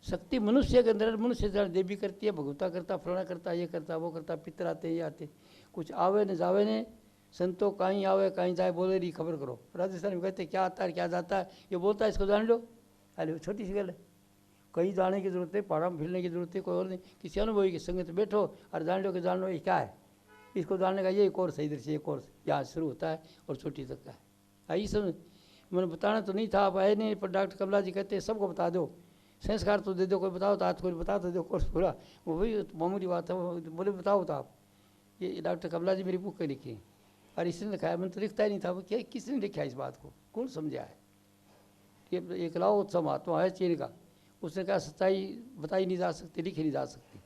शक्ति मनुष्य के अंदर, मनुष्य देवी करती है, भगवता करता, फलाना करता, ये करता वो करता, पितर आते ये आते, कुछ आवे न जावे ने, संतो कहीं आवे कहीं जाए, बोले रही खबर करो। राजस्थान में कहते क्या आता है क्या जाता है, ये बोलता है इसको जान लो। अरे छोटी सी गल है, कहीं जाने की जरूरत है, पहाड़ों में फिरने की जरूरत है, कोई और नहीं, किसी अनुभवी के संगत बैठो और जान लो कि जान लो ये क्या है। इसको जानने का यही कोर्स है, इधर से ये कोर्स यहाँ शुरू होता है और छोटी तक का है। आई समझ। मैंने बताना तो नहीं था, आप आए नहीं, पर डॉक्टर कमला जी कहते हैं सबको बता दो, संस्कार तो दे दो, कोई बताओ तो आज कोई बता तो दो कोर्स पूरा, वो वही मामूली बात है। वो बोले बताओ तो आप, ये डॉक्टर कमला जी मेरी बुक में लिखी और इसने लिखा है, मैंने तो लिखता ही नहीं था। वो क्या किसने लिखा है इस बात को, कौन समझा है। ये एक लाओ उत्सव महात्मा है चीन का, उसने कहा सच्चाई बताई नहीं जा सकती, लिखी नहीं जा सकती,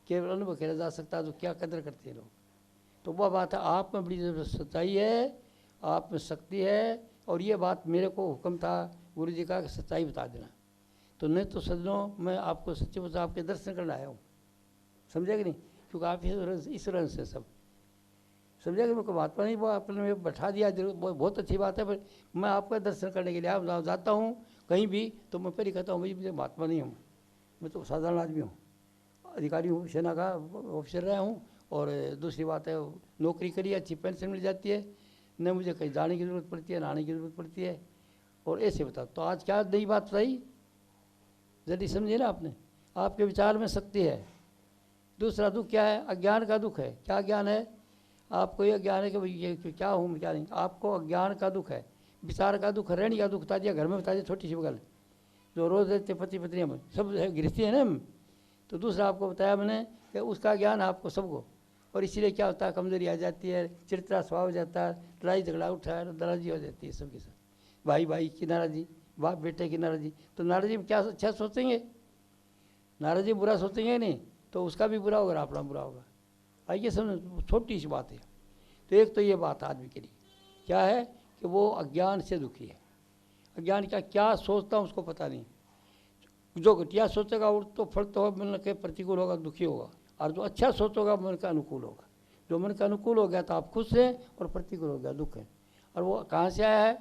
केवल अनुभव किया जा सकता है, तो क्या कदर करते हैं लोग। तो वह बात है, आप में बड़ी सच्चाई है, आप में शक्ति है। और ये बात मेरे को हुक्म था गुरु जी का कि सच्चाई बता देना। तो नहीं तो सज्जनों मैं आपको सच्चे बता आपके दर्शन करने आया हूँ, समझे कि नहीं, क्योंकि आप इस रंग से सब समझे कि मेरे को महात्मा नहीं, वो आपने बैठा दिया, बहुत अच्छी बात है, पर मैं आपका दर्शन करने के लिए आप जाता हूँ कहीं भी, तो मैं पहले कहता हूँ भाई मुझे महात्मा नहीं हूँ, मैं तो साधारण आदमी हूँ, अधिकारी हूँ, सेना का ऑफिसर रहा हूँ। और दूसरी बात है नौकरी करी, अच्छी पेंशन मिल जाती है, न मुझे कहीं जाने की ज़रूरत पड़ती है, नहाने की ज़रूरत पड़ती है। और ऐसे बता, तो आज क्या नई बात बताई, जल्दी समझिए ना आपने। आपके विचार में शक्ति है। दूसरा दुख क्या है, अज्ञान का दुख है। क्या ज्ञान है, आपको ये ज्ञान है कि भाई ये क्या हूँ क्या नहीं, आपको अज्ञान का दुख है, विचार का दुख, रहने का दुख बता दिया, घर में बता दिया, छोटी सी बगल जो रोज़ रहते पति पत्नी में सब है, गृहस्थी है ना हम। तो दूसरा आपको बताया मैंने कि उसका ज्ञान आपको सबको, और इसीलिए क्या होता है कमजोरी आ जाती है, चिड़चिड़ा स्वभाव हो जाता है, लड़ाई झगड़ा उठा है, नाराजी हो जाती है सबके साथ, भाई भाई की नाराजी, बाप बेटे की नाराजी। तो नाराजी में क्या अच्छा सोचेंगे, नाराजी बुरा सोचेंगे नहीं, तो उसका भी बुरा होगा, अपना बुरा होगा। आइए समझ, छोटी सी बात है। तो एक तो ये बात आदमी के लिए क्या है कि वो अज्ञान से दुखी है। अज्ञान का क्या सोचता हूँ उसको पता नहीं, जो घटिया सोचेगा वो तो फल तो मन के प्रतिकूल होगा, दुखी होगा, और जो अच्छा सोचेगा मन का अनुकूल होगा। जो मन का अनुकूल हो गया तो आप खुश हैं, और प्रतिकूल हो गया दुख है। और वो कहाँ से आया है,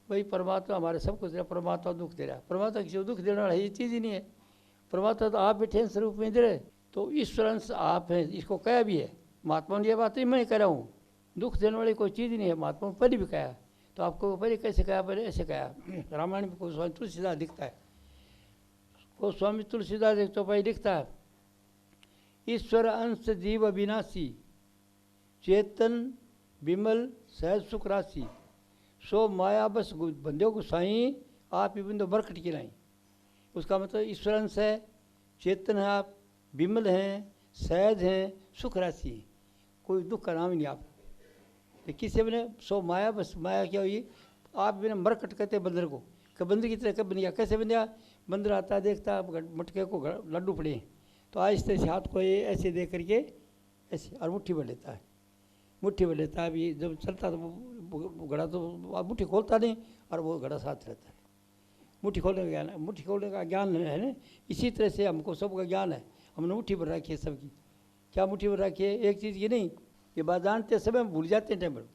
भाई परमात्मा हमारे सब कुछ दे रहा, परमात्मा दुख दे रहा है। परमात्मा किसी को दुख देने वाला ये चीज़ ही नहीं है। परमात्मा तो आप बैठे हैं स्वरूप में दे रहे, तो ईश्वर अंश आप हैं, इसको कहा भी है महात्मा ने। ये बात नहीं मैं कह रहा हूँ, दुख देने वाली कोई चीज़ ही नहीं है, महात्मा ने पहले भी कहा। तो आपको पहले कैसे कहा, पहले ऐसे कहा। रामायण में कोई स्वामी तुलसीदास दिखता है, को स्वामी तुलसीदास एक तो भाई लिखता है, ईश्वर अंश जीव अविनाशी, चेतन विमल सहज सुख राशि, सो माया बस बंदो गुसाई, आप ही बंदो बरकट की लाई। उसका मतलब ईश्वर अंश है, चेतन है आप, विमल हैं, सहज हैं, सुख राशि है, कोई दुख का नाम ही नहीं आप। तो किसी बने सो माया बस, माया क्या हुई, आप बिना मरकट कहते बंदर को, कि बंदर की तरह कब बन गया, कैसे बन गया। बंदर आता देखता मटके को लड्डू पड़े, तो आहिस्ते से हाथ को ये ऐसे दे करके ऐसे और मुट्ठी भर लेता है, मुट्ठी भर लेता है। अभी जब चलता तो घड़ा तो मुट्ठी खोलता नहीं, और वो घड़ा साथ रहता है। मुट्ठी खोलने का ज्ञान है, मुट्ठी खोलने का ज्ञान है ना। इसी तरह से हमको सबका ज्ञान है, हमने मुट्ठी भर रखी है सबकी। क्या मुट्ठी भर रखी है, एक चीज़ की नहीं, ये बात जानते सब हम भूल जाते हैं टाइम पर।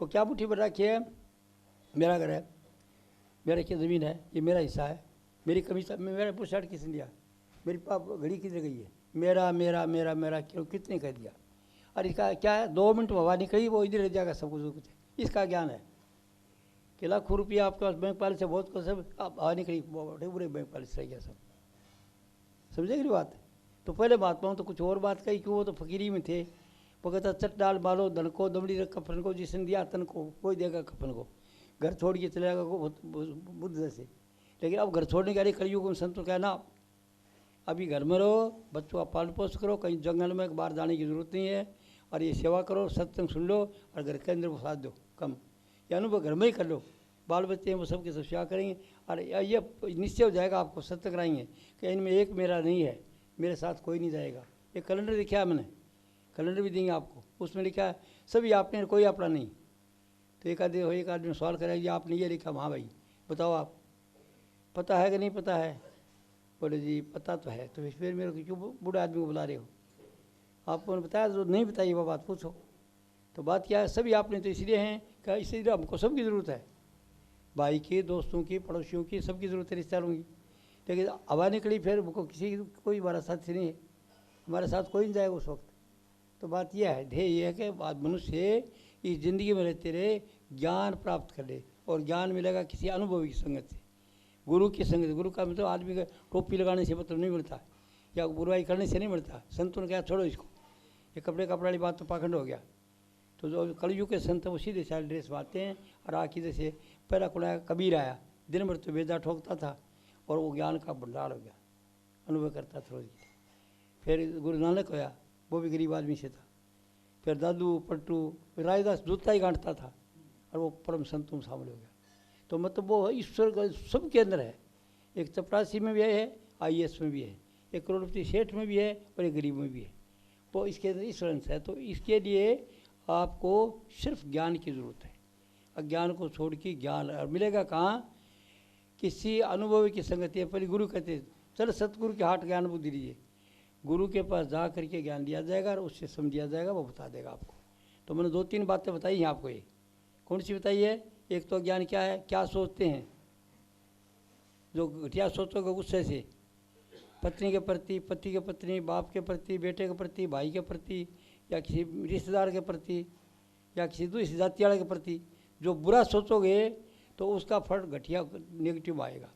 वो क्या मुट्ठी भर रखी है, मेरा घर है, मेरा क्या ज़मीन है, ये मेरा हिस्सा है, मेरी कमीज, मेरा बुश शर्ट किसने दिया, मेरी पाप घड़ी किधर गई है, मेरा मेरा मेरा मेरा क्यों कितने कह दिया। और इसका क्या है, 2 मिनट में हवा निकली वो इधर रह जाएगा सब कुछ। इसका ज्ञान है कि लाखों रुपया आपके पास बैंक बैलेंस से बहुत कुछ, सब आप हवा निकली पूरे बैंक बैलेंस रह गया सब। समझेगी बात। तो पहले महात्माओं तो कुछ और बात कही, क्यों वो तो फकीरी में थे। वो कहता चट डाल मालो धन को, दमड़ी रख कफन को, जिसने दिया तन को कोई देगा कफन को, घर छोड़ के चले जाएगा बुद्ध जैसे। लेकिन अब घर छोड़ने के लिए कलयुग में संतों क्या ना, अभी घर में रहो, बच्चों का पालन पोष करो, कहीं जंगल में बाहर जाने की ज़रूरत नहीं है, और ये सेवा करो, सत्संग सुन लो, और घर के अंदर साथ दो कम, ये अनुभव घर में ही कर लो। बाल बच्चे हैं वो सबके सब सेवा करेंगे। और ये निश्चय हो जाएगा, आपको सत्य कराएंगे कि इनमें एक मेरा नहीं है, मेरे साथ कोई नहीं जाएगा। एक कैलेंडर दिखाया मैंने, कैलेंडर भी देंगे आपको, उसमें लिखा है सभी आपने, कोई अपना नहीं। तो एक आदमी ने सवाल करा कि आपने ये लिखा, हाँ भाई बताओ आप, पता है कि नहीं पता है? बोले जी पता तो है। तो फिर मेरे को क्यों बूढ़े आदमी को बुला रहे हो? आपको बताया जो नहीं बताइए वो बात पूछो। तो बात क्या है, सभी आपने तो इसलिए हैं कि इसलिए हमको सबकी ज़रूरत है, भाई की, दोस्तों की, पड़ोसियों की, सबकी ज़रूरत है, रिश्तेदारों की। लेकिन हवा निकली फिर हमको किसी कोई हमारा साथी नहीं है, हमारे साथ कोई नहीं जाएगा उस वक्त। तो बात यह है, ध्येय ये है कि मनुष्य इस ज़िंदगी में रहते रहे, ज्ञान प्राप्त कर ले, और ज्ञान मिलेगा किसी अनुभवी की संगत से, गुरु की संगत। गुरु का मतलब आदमी का टोपी लगाने से मतलब नहीं मिलता, या बुराई करने से नहीं मिलता। संतों ने कहा छोड़ो इसको, ये कपड़े वाली बात तो पाखंड हो गया। तो जो कलयुग के संत वो सीधे साल ड्रेस बांधते हैं, और आखिर जैसे पहला कुड़ा कबीर आया, दिन भर तो बेजा ठोकता था, और वो ज्ञान का भंडार हो गया, अनुभव करता था रोज। फिर गुरु नानक होया, वो भी गरीब आदमी से था। फिर दादू पट्टू रायदास जूता ही गांठता था, और वो परम संतों में शामिल हो गया। तो मतलब वो ईश्वर का सबके अंदर है, एक चपरासी में भी है, IAS में भी है, एक करोड़पति सेठ में भी है, और एक गरीब में भी है। वो इसके अंदर ईश्वर अंश है। तो इसके लिए आपको सिर्फ ज्ञान की ज़रूरत है। अज्ञान को छोड़ के ज्ञान और मिलेगा कहाँ? किसी अनुभवी की संगति है। पहले गुरु कहते चल सतगुरु के हाथ ज्ञान बुद्धि दीजिए, गुरु के पास जा करके ज्ञान दिया जाएगा, और उससे समझिया जाएगा, वो बता देगा आपको। तो मैंने 2-3 बातें बताई हैं आपको। ये कौन सी बताई है? एक तो ज्ञान क्या है, क्या सोचते हैं, जो घटिया सोचोगे गुस्से से, पत्नी के प्रति, पति के पत्नी, बाप के प्रति, बेटे के प्रति, भाई के प्रति, या किसी रिश्तेदार के प्रति, या किसी दूसरी जाति वाले के प्रति, जो बुरा सोचोगे तो उसका फल घटिया नेगेटिव आएगा।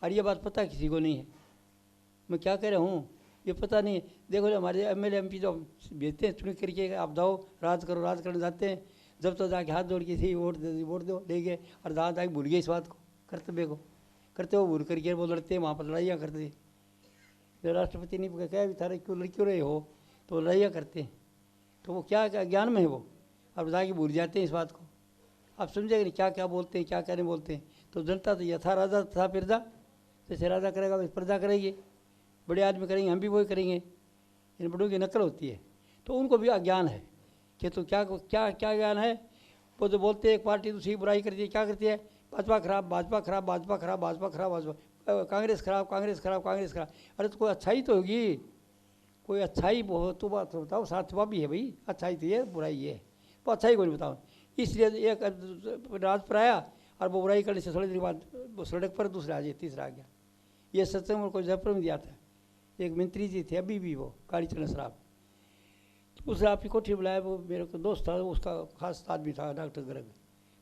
और ये बात पता किसी को नहीं है, मैं क्या कह रहा हूँ ये पता नहीं। देखो हमारे MLA MP जो भेजते हैं चुन करके, आप जाओ राज करो, राज करने जाते हैं, जब तो जाके हाथ जोड़ के सही वोट दो ले गए, और दादा जाके भूल गए इस बात को, कर्तव्य को करते हो भूल करके वो लड़ते हैं, वहाँ पर लड़ाइयाँ करते। जब राष्ट्रपति ने कहा भी था क्यों रहे हो, तो लड़ाइयाँ करते हैं। तो वो क्या ज्ञान में है वो, अब जाके भूल जाते हैं इस बात को। आप समझेंगे नहीं क्या क्या बोलते हैं, क्या क्या नहीं बोलते हैं। तो जनता तो यथा राजा तथा प्रजा, जैसे राजा करेगा वैसे प्रजा करेगी, बड़े आदमी करेंगे हम भी वही करेंगे, इन बड़ों की नकल होती है। तो उनको भी अज्ञान है कि तो क्या क्या क्या ज्ञान है। वो जो बोलते हैं एक पार्टी दूसरी बुराई करती है, क्या करती है, भाजपा खराब, भाजपा खराब, भाजपा खराब, भाजपा खराब, भाजपा, कांग्रेस खराब, कांग्रेस खराब, कांग्रेस खराब। अरे तो कोई अच्छाई तो होगी, कोई अच्छाई बहुत तो बात बताओ, साथवा भी है भाई, अच्छाई तो ये बुराई ये है, वो अच्छाई को नहीं बताओ। इसलिए एक राज पर आया, और वो बुराई करने से थोड़ी देर बाद वो सड़क पर दूसरा आ जाए, तीसरा आ गया। ये सत्संग को जयपुर में दिया था, एक मंत्री जी थे अभी भी, वो काली चरण शराब, तो उस शराब की कोठी बुलाया। वो मेरे को दोस्त था, उसका खास आदमी था डॉक्टर गर्ग।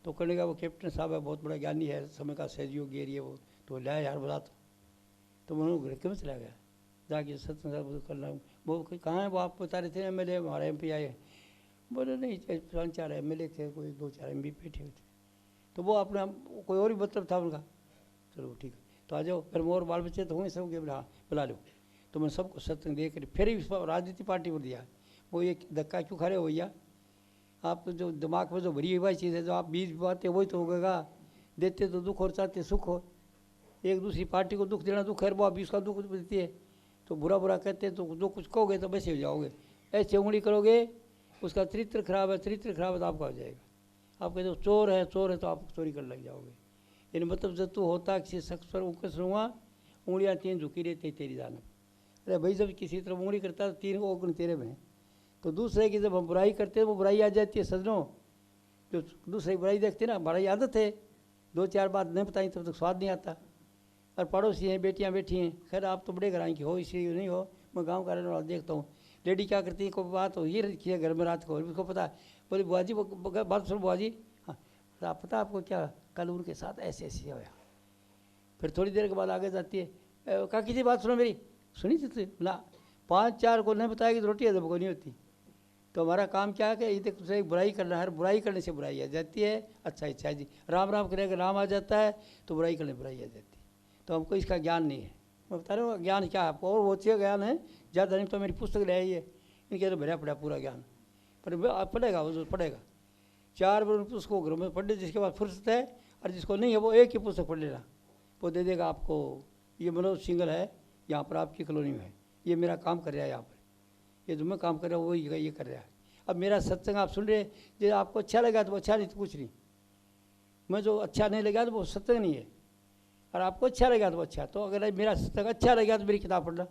तो कहने का वो कैप्टन साहब है, बहुत बड़ा ज्ञानी है, समय का सहयोगी एरिया वो, तो लाया यार बुला। तो मैं घर क्यों चला गया, जाके सत्संग करना। वो कहाँ है वो, आप बता रहे थे MLA हमारे MP आए। बोले नहीं 3-4 MLA थे, कोई 2-4 MP बैठे हुए थे। तो वो अपना कोई और ही मतलब था उनका। चलो ठीक है, तो आ जाओ, फिर मोर बाल बच्चे तो होंगे सब के, बुला लो। तो मैं सबको सत्संग दे कर फिर इस राजनीति पार्टी पर दिया। वो एक धक्का क्यों खा रहे हो भैया, आप तो जो दिमाग में जो भरी हुई चीज़ है, जो आप बीज बातें वही तो होगा। देते तो दुख और चाहते सुख हो। एक दूसरी पार्टी को दुख देना दुख है, वो अभी उसका दुख देती है। तो बुरा बुरा कहते हैं, तो जो कुछ कहोगे तो वैसे हो जाओगे। ऐसे उंगली करोगे, उसका चरित्र खराब है, चरित्र खराब है तो आपका हो जाएगा। आप कहते हो चोर है, चोर है, तो आप चोरी कर लग जाओगे। यानी मतलब जब तू होता किसी शख्स पर उकस हुआ, उंगलियाँ 3 झुकी रहती तेरी जानब। अरे भाई जब किसी तरफ उंगली करता है तो 3 ओगुण तेरे में। तो दूसरे की जब हम बुराई करते हैं वो बुराई आ जाती है सजनों। जो दूसरे की बुराई देखते हैं ना, बुराई आदत है, 2-4 बात नहीं बताई तब तक स्वाद नहीं आता। और पड़ोसी हैं, बेटियां बैठी हैं, खैर आप तो बड़े घराई की हो, इसलिए नहीं हो, मैं गांव का रहने वाला देखता हूँ। लेडी क्या करती है, कोई बात हो ये रखी है घर में रात को, उसको पता है, बोले बुआ जी बात सुनो बुआ जी, हाँ आप पता आपको क्या, कल उनके साथ ऐसे ऐसे होया। फिर थोड़ी देर के बाद आगे जाती है, काकी जी बात सुनो मेरी, सुनी थी ना, 5-4 को नहीं बताया कि रोटी अदब को नहीं होती। तो हमारा काम क्या है कि ये दूसरे बुराई करना है, बुराई करने से बुराई आ जाती है, अच्छा जी राम राम करेगा राम आ जाता है, तो बुराई करने बुराई आ जाती है। तो हमको इसका ज्ञान नहीं है, मैं बता रहा हूँ ज्ञान क्या है आपको, और वो अच्छे ज्ञान है ज़्यादा नहीं। तो मेरी पुस्तक ले आई है, इनके अंदर भरा पड़ा पूरा ज्ञान, पर पढ़ेगा वो जो पढ़ेगा 4 बार पुस्तकों घरों में पढ़ने, जिसके बाद फुर्सत है और जिसको नहीं है वो एक ही पुस्तक पढ़ लेना, वो दे देगा आपको। ये मनोज सिंगल है, यहाँ पर आपकी कॉलोनी में है, ये मेरा काम कर रहा है यहाँ पर, ये जो मैं काम कर रहा हूँ वो ये कर रहा है। अब मेरा सत्संग आप सुन रहे, जो आपको अच्छा लगा तो वो अच्छा, नहीं तो कुछ नहीं। मैं जो अच्छा नहीं लगा तो वो सत्संग नहीं है, और आपको अच्छा लगा तो वो अच्छा। तो अगर मेरा सत्संग अच्छा लगा तो मेरी किताब पढ़ना,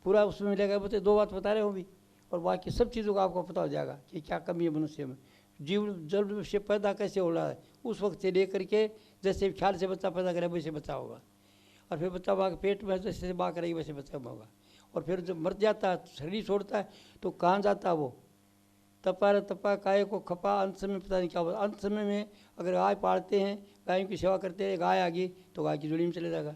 पूरा उसमें मिलेगा। बता 2 बात बता रहे हो भी, और बाकी सब चीज़ों का आपको पता हो जाएगा कि क्या कमी है मनुष्य में। जीव जब से पैदा कैसे हो रहा है उस वक्त से लेकर के जैसे ख्याल से बच्चा पैदा करे वैसे बच्चा होगा, और फिर बच्चा माँ के पेट में जैसे माँ करेगी वैसे बच्चा होगा। और फिर जब मर जाता है, शरीर छोड़ता है, तो कहाँ जाता है वो? तपा काय को खपा, अंत समय पता नहीं क्या होता। अंत समय में अगर गाय पालते हैं, गायों की सेवा करते हैं, गाय आ गई तो गाय की जोड़ी में चले जाएगा।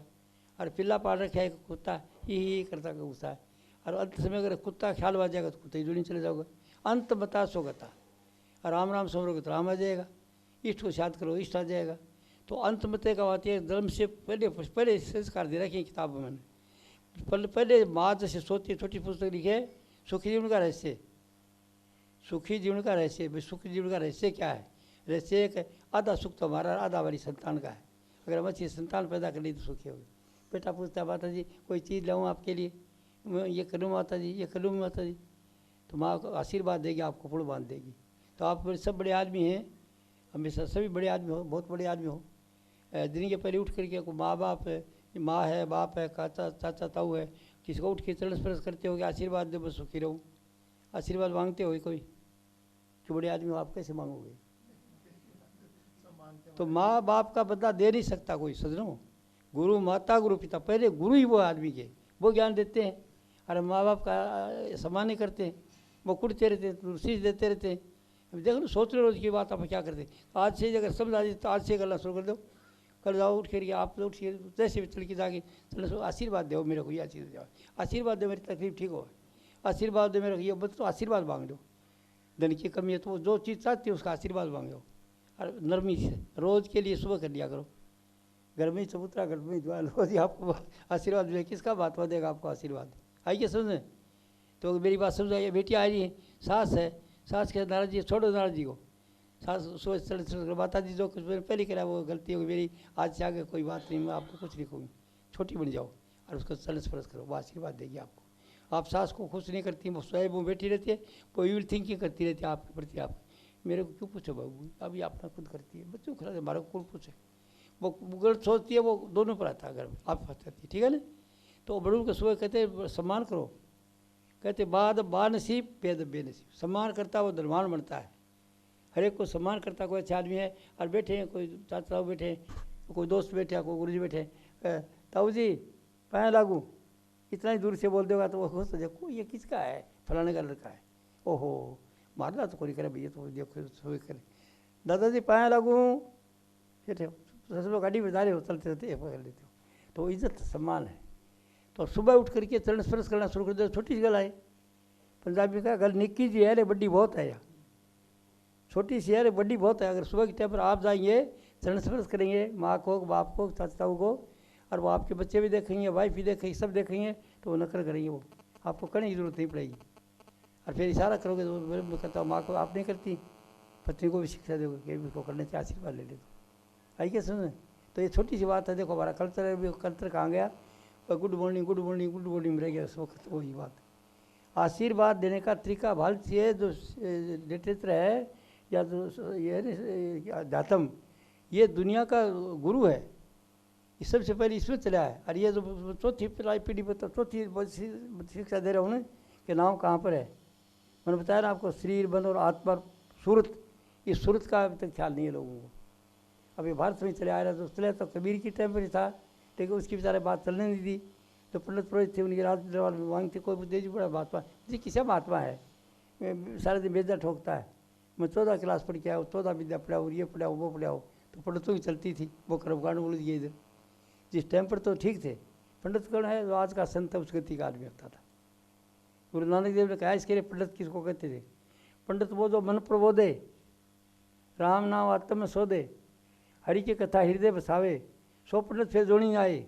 और पिल्ला पाल रखा है कुत्ता, ही करता गुस्सा है, और अंत समय अगर कुत्ता ख्याल आ जाएगा तो कुत्ते की जोड़ी में चले जाओगे। अंत बता सो गता, और राम राम समरोगे तो राम आ जाएगा, इष्ट को याद करो इष्ट आ जाएगा। तो अंत मते का बात है, धर्म से पहले संस्कार दे रखे किताब में मैंने। पहले माँ जैसे सोती छोटी पुस्तक लिखे, सुखी जीवन का रहस्य। सुखी जीवन का रहस्य, भाई सुखी जीवन का रहस्य क्या है? रहस्य एक आधा सुख तो हमारा, आधा हमारी संतान का है। अगर हम अच्छी संतान पैदा कर ली तो सुखी होगी। बेटा पूछता है माता जी कोई चीज़ लाऊँ आपके लिए, मैं ये करूँ माता जी, ये करूँ माता जी, तो माँ को आशीर्वाद देगी, आपको पुड़ बांध देगी। तो आप सब बड़े आदमी हैं, हमेशा सभी बड़े आदमी हो, बहुत बड़े आदमी हो, दिन के पहले उठ करके को माँ बाप है, माँ है, बाप है, चाचा चाचा ताऊ है, किसी को उठ के चरण स्पर्श करते हो कि आशीर्वाद दे बस सुखी रहूँ, आशीर्वाद मांगते हो कोई? कि बड़े आदमी हो आप कैसे मांगोगे? तो माँ बाप का बदला दे नहीं सकता कोई सजनों। गुरु माता गुरु पिता, पहले गुरु ही वो आदमी के, वो ज्ञान देते हैं। अरे माँ बाप का सम्मान नहीं करते, वो कुटते रहते हैं, शीश देते रहते हैं। अब देख लो, सोच रहे रोज की बात, आप क्या करते? आज से अगर समझ आ जाए तो आज से करना शुरू कर दो। कल जाओ उठ कर आप उठ के जैसे भी चल के जाके चलो आशीर्वाद दो मेरे को, ये चीज़ दो, आशीर्वाद दो मेरी तकलीफ ठीक हो, आशीर्वाद दो मेरे को, ये बस तो आशीर्वाद मांग लो। धन की कमी है तो जो चीज़ चाहती है उसका आशीर्वाद मांगो, और नरमी से रोज़ के लिए सुबह कर लिया करो। गर्मी चबूतरा गर्मी दुआ रोज ही आपको आशीर्वाद मिले, किसका महात्मा देगा आपको आशीर्वाद? आइए समझें। तो मेरी बात समझ आइए। बेटी आ रही है, सास है, सास के नाराजी, छोड़ो नाराजी को। सास सोच माता जी जो कुछ मैंने पहले करा वो गलती होगी मेरी, आज से आगे कोई बात नहीं, मैं आपको कुछ नहीं कहूँगी, छोटी बन जाओ और उसको चरण स्पर्श करो, वो आशीर्वाद देगी आपको। आप सास को खुश नहीं करती, वो स्वयं वो बैठी रहती है, वो यूल थिंकिंग करती रहती है आपके प्रति। आप मेरे को क्यों पूछो बाबू, अभी अपना खुद करती है, बच्चों खड़ा हमारे को कौन पूछे? वो गलत सोचती है, वो दोनों पर आता है घर में, आप फंस जाती है, ठीक है ना। तो बड़ों को सुबह कहते सम्मान करो, कहते बाद बानसीब बेद बेनसीब, सम्मान करता वो धनवान बनता है। हर एक को सम्मान करता, कोई अच्छा आदमी है और बैठे हैं, कोई चाचा बैठे हैं, कोई दोस्त बैठे, कोई गुरु जी बैठे, ताऊ जी पाया लागू, इतना ही दूर से बोल देगा तो वो खुश हो जाए, ये किसका है? फलाने का लड़का है। ओहो मारना तो कोई करे भैया, तो देखो सुबह करे, दादाजी पाया लागू, बैठे ससुर गाड़ी में जा रहे हो, चलते चलते पकड़ लेते हो, तो इज्जत सम्मान है। तो सुबह उठ करके चरण स्पर्श करना शुरू कर दो। छोटी सी गल है, पंजाबी का गल निक्की जी है रे बड़ी बहुत है, छोटी सी है रे बड़ी बहुत है। अगर सुबह के टाइम पर आप जाएंगे चरण स्पर्श करेंगे माँ को, बाप को, चाचाओं को, और वो आपके बच्चे भी देखेंगे, वाइफ भी देखेंगे, सब देखेंगे, तो वो नकल करेंगे, वो आपको करने की जरूरत नहीं पड़ेगी। और फिर इशारा करोगे तो मैं कहता हूँ माँ को आप नहीं करती, पत्नी को भी शिक्षा दोगे कि इसको करने से आशीर्वाद ले ले। तो आइए सुन, तो ये छोटी सी बात है। देखो हमारा कल्चर है, कल्चर कहाँ गया? Good morning good morning good morning रह गया उस वक्त, वही बात। आशीर्वाद देने का तरीका भारतीय जो लिटरेचर है या जो ये अध्यात्म, ये दुनिया का गुरु है, ये सबसे पहले इसमें चला है। और ये जो चौथी पीढ़ी पर, तो चौथी शिक्षा दे रहा हूँ ना कि नाम कहाँ पर है। मैंने बताया ना आपको, शरीर मन और आत्मा सूरत, इस सूरत का अभी तक ख्याल नहीं है लोगों को। अभी भारत में चले आ रहा तो चले, तो कबीर की टाइम पर था, लेकिन उसकी बेचारे बात चलने नहीं दी। तो पंडित पुरोहित थे, उनकी राज दरबार में मांगते, कोई बुद्धि बड़ा महात्मा जी, किसा महात्मा है, सारे दिन बेजा ठोकता है। मैं 14 क्लास पढ़ के आया, 14 विद्या पढ़ाओ, ये पढ़ाओ वो पढ़ाओ, तो पंडितों की चलती थी, वो कर्मकांड बोल दिए इधर। जिस टाइम पर तो ठीक थे, पंडित कौन है? जो आज का संत उस गति का आदमी होता था। गुरु नानक देव ने कहा इसके लिए पंडित किसको कहते थे? पंडित वो जो मन प्रबोधे, राम नाम आत्म में सो दे, हरि की कथा हृदय बसावे, सो पंडित फिर जोड़ी आए,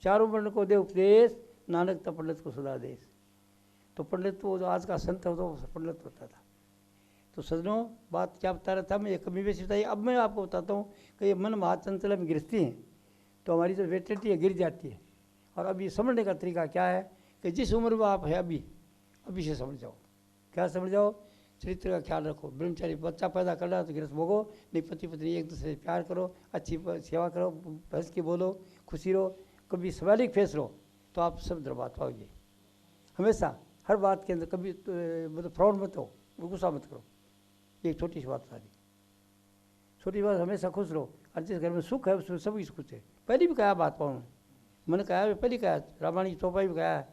चारों वर्ण को दे उपदेश, नानक तब पंडित को सदा देश। तो पंडित वो जो आज का संत है तो पंडित होता था। तो सजनों बात क्या बता रहा था मैं, एक कमी बेसी बताइए। अब मैं आपको बताता हूँ कि ये मन महाचंचल में गिरती हैं तो हमारी जो वेटिलिटी है गिर जाती है। और अब ये समझने का तरीका क्या है कि जिस उम्र में आप है अभी से समझ जाओ। क्या समझ जाओ? चरित्र का ख्याल रखो। ब्रह्मचारी बच्चा पैदा कर रहा है तो गृहस्थ भोगो, नहीं पति पत्नी एक दूसरे से प्यार करो, अच्छी सेवा करो, भैंस की बोलो, खुशी रहो, कभी स्वाभाविक फेस रहो तो आप सब दरबार पाओगे। हमेशा हर बात के अंदर कभी मतलब फ्रॉड मत हो, गुस्सा मत करो। एक छोटी सी बात बता दी, छोटी बात, हमेशा खुश रहो। और जिस घर में सुख है उसमें सभी कुछ है। पहले भी कहा बात पाऊँ, मैंने कहा पहले कहा, रामायण चौपाई भी कहा है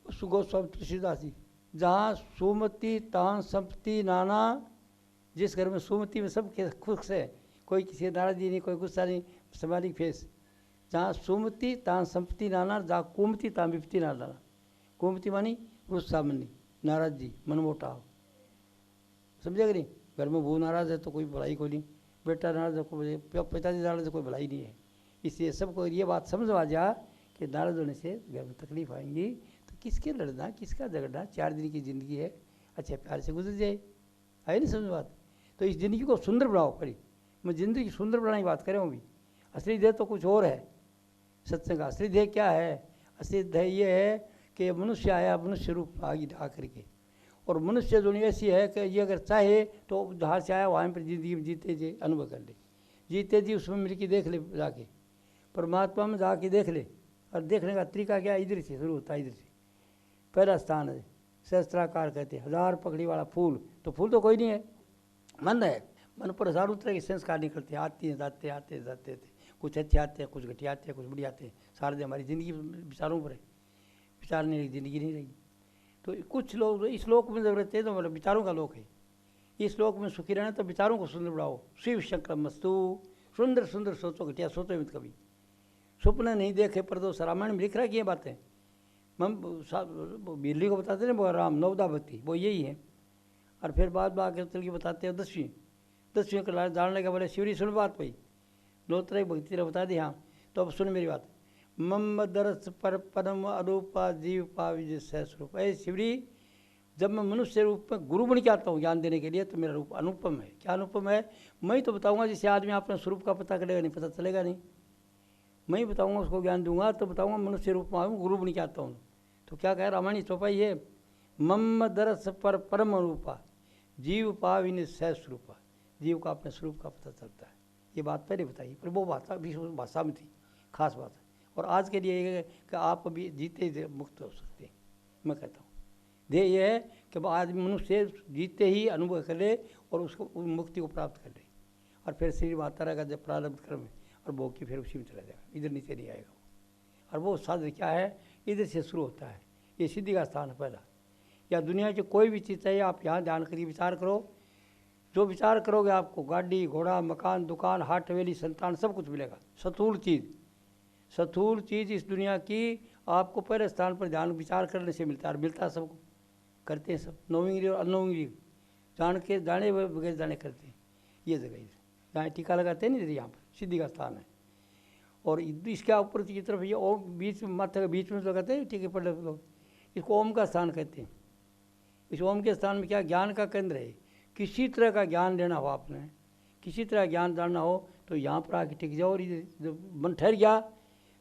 गोस्वामी तुलसीदास जी, जहाँ सुमति तहाँ संपत्ति नाना। जिस घर में सुमति में सब खुश है, कोई किसी नाराजगी नहीं, कोई गुस्सा नहीं, समानिक फेस। जहाँ सुमति तहाँ संपत्ति नाना, जहाँ कुमति तहाँ विपत्ति नाना। कुमति मानी गुस्सा मनी, नाराजगी, मनमोटाव, समझे नहीं? घर में बहू नाराज है तो कोई भलाई को नहीं, बेटा नाराज है कोई, पिताजी नाराज है कोई भलाई नहीं है। इसलिए सबको ये बात समझ आ जा कि नाराज होने से घर में तकलीफ आएंगी, तो किसके लड़ना, किसका झगड़ना, 4 दिन की ज़िंदगी है, अच्छे प्यार से गुजर जाए। है नहीं समझ बात? तो इस ज़िंदगी को सुंदर बनाओ। पड़ी मैं ज़िंदगी सुंदर बनाने की बात कर रहा हूँ अभी। असली ध्येय तो कुछ और है। सत्संग का असली ध्येय क्या है? असली ध्येय ये है कि मनुष्य आया मनुष्य रूप आगे आ करके, और मनुष्य जो ऐसी है कि ये अगर चाहे तो जहाँ से आया वहाँ पर ज़िंदगी में जीते जी अनुभव कर ले, जीते जी उसमें मिल के देख ले, जाके परमात्मा में जाके देख ले। और देखने का तरीका क्या? इधर से शुरू होता है। इधर से पहला स्थान है सहस्त्राकार, कहते हैं 1000 पकड़ी वाला फूल। तो फूल तो कोई नहीं है, मन है। मन पर हजारों तरह के संस्कार निकलते हैं, आते हैं जाते आते जाते थे। कुछ अच्छे आते हैं, कुछ घटिया आते हैं, कुछ बढ़िया आते हैं। सारे दिन हमारी ज़िंदगी विचारों पर है, विचार नहीं, ज़िंदगी नहीं रही। तो कुछ लोग इस लोक में जब रहते हैं तो मतलब विचारों का लोक है। इस लोक में सुखी रहना तो विचारों को सुंदर बढ़ाओ। शिव शंकर मस्तु, सुंदर सुंदर सोचो, घटिया सोचो मत कभी। सपने नहीं देखे पर तो रामायण में लिख रहा है कि ये बातें हम बिरली को बताते हैं वो राम नवदावती, वो यही है। और फिर बाद में आगे चल के बताते हैं 10वीं क्लास जानने का बोले शिवरी सुन बात भाई, नोत्र भक्ति बता दी। हाँ तो अब सुन मेरी बात। मम दरस पर परम अरूपा जीव पा विजय सहस्वरूप। ऐ शिवरी, जब मैं मनुष्य रूप में गुरु बन के आता हूँ ज्ञान देने के लिए तो मेरा रूप अनुपम है। क्या अनुपम है? मैं ही तो बताऊँगा। जिससे आदमी अपने स्वरूप का पता करेगा नहीं, पता चलेगा नहीं। मैं ही बताऊँगा, उसको ज्ञान दूंगा तो बताऊँगा मनुष्य रूप में आऊँ, गुरु बन के आता हूँ। तो क्या कहे रामायण चौपाई है, मम दरस पर परम रूपा जीव पाविन सहस्वरूपा। जीव का अपने स्वरूप का पता चलता है। ये बात पहले बताई, पर वो भाषा में थी, खास बात है। और आज के लिए ये कि आप अभी जीते मुक्त हो सकते हैं। मैं कहता हूँ ध्येय ये है कि आज मनुष्य जीते ही अनुभव कर ले और उसको मुक्ति को प्राप्त कर ले। और फिर शरीर आता रहेगा जब प्रारब्ध कर्म है, और भोग की फिर उसी में चला जाएगा, इधर नीचे नहीं आएगा वो। और वो साधन क्या है? इधर से शुरू होता है। ये सिद्धि का स्थान है पहला। या दुनिया की कोई भी चीज़ चाहिए, आप यहाँ ध्यान करिए, विचार करो। जो विचार करोगे आपको गाड़ी घोड़ा मकान दुकान हाट हवेली संतान सब कुछ मिलेगा। स्थूल चीज़ इस दुनिया की आपको पहले स्थान पर ध्यान विचार करने से मिलता है। और मिलता है सबको, करते हैं सब, नोविंग और अनोविंग, जान के जाने बगैर जाने करते हैं। ये जगह जहाँ टीका लगाते हैं नहीं, यहाँ पर सिद्धि का स्थान है। और इसके ऊपर की तरफ ये ओम बीच में, माथा के बीच में लगाते हैं टीके पर लोग, इसको ओम का स्थान कहते हैं। इस ओम के स्थान में क्या ज्ञान का केंद्र है। किसी तरह का ज्ञान लेना हो आपने, किसी तरह ज्ञान जानना हो तो यहाँ पर आके टिक जाओ। और जब मन ठहर गया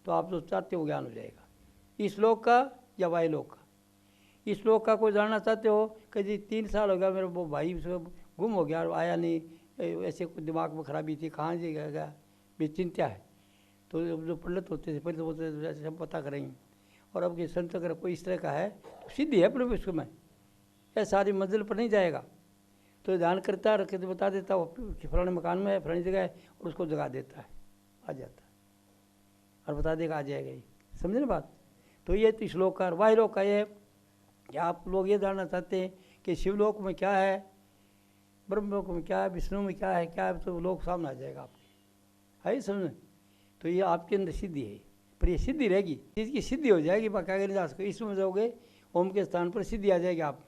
तो आप जो चाहते हो ज्ञान हो जाएगा, इस लोक का या वायु लोक का। इस लोक का कोई जानना चाहते हो कि जी 3 साल हो गया मेरे वो भाई गुम हो गया, आया नहीं, ऐसे कुछ दिमाग में खराबी थी, कहाँ से गया, चिंता है। तो जो पंडित होते थे पहले तो बोलते थे ऐसे हम पता करेंगे। और अब के संत अगर कोई इस तरह का है तो सिद्धि है अपने विश्व में, यह सारी मंजिल पर नहीं जाएगा। तो ध्यान करता रखे तो बता देता वो फलाने मकान में है, फलानी जगह है, और उसको जगा देता है, आ जाता है और बता देगा आ जाएगा ही। समझे ना बात? तो ये तो श्लोक का। वाह लोक का ये कि आप लोग ये जानना चाहते हैं कि शिवलोक में क्या है, ब्रह्मलोक में क्या है, विष्णु में क्या है, तो लोक सामने आ जाएगा आपके, है समझ। तो ये आपके अंदर सिद्धि है, पर ये सिद्धि रहेगी, चीज़ की सिद्धि हो जाएगी, बाकी आगे नहीं जा सकते। इसमें जाओगे ओम के स्थान पर सिद्धि आ जाएगी। आप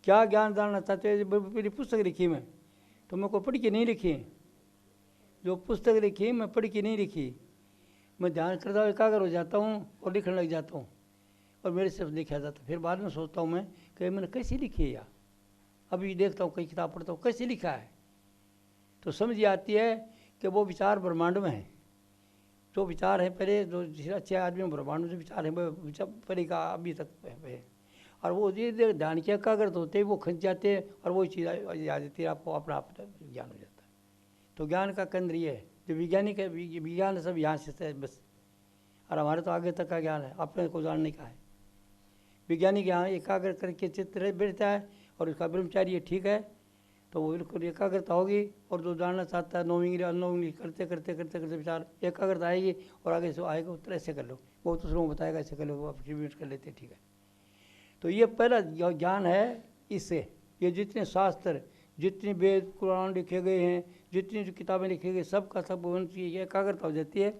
क्या ज्ञान जानना चाहते हो? मेरी पुस्तक लिखी मैं, तो मैं को पढ़ के नहीं लिखी, जो पुस्तक लिखी मैं पढ़ के नहीं लिखी। मैं ध्यान करता हूँ, एकाग्र हो जाता हूँ और लिखने लग जाता हूँ, और मेरे से लिखा जाता। फिर बाद में सोचता हूँ मैं कि मैंने कैसी लिखी है यार, अभी देखता हूँ, कई किताब पढ़ता हूँ, कैसे लिखा है, तो समझ आती है कि वो विचार ब्रह्मांड में है। जो विचार है पहले, जो जिस अच्छे आदमी में ब्रह्मांड में जो विचार है वो विचार पहले का अभी तक है। और वो धीरे ध्यान की एकाग्रत होते ही वो खंच जाते हैं और वही चीज़ आ जाती है, आपको अपना आप ज्ञान हो जाता है। तो ज्ञान का केंद्र ये है। जो वैज्ञानिक है, विज्ञान सब यहाँ से है बस, और हमारे तो आगे तक का ज्ञान है, अपने को जानने का है। वैज्ञानिक यहाँ एकाग्र करके चित्र बैठता है और उसका ब्रह्मचार्य ठीक है तो वो बिल्कुल एकाग्रता होगी। और जो जानना चाहता है नौवीं अनोवीं करते करते करते करते विचार एकाग्रता आएगी और आगे से आएगा उत्तर ऐसे कर लो, वो दूसरों को बताएगा ऐसे कर लो, वो एग्रीमेंट कर लेते ठीक है। तो ये पहला ज्ञान है। इससे ये जितने शास्त्र, जितने वेद कुरान लिखे गए हैं, जितनी जो किताबें लिखी गई, सब का सब ये एकाग्रता हो जाती है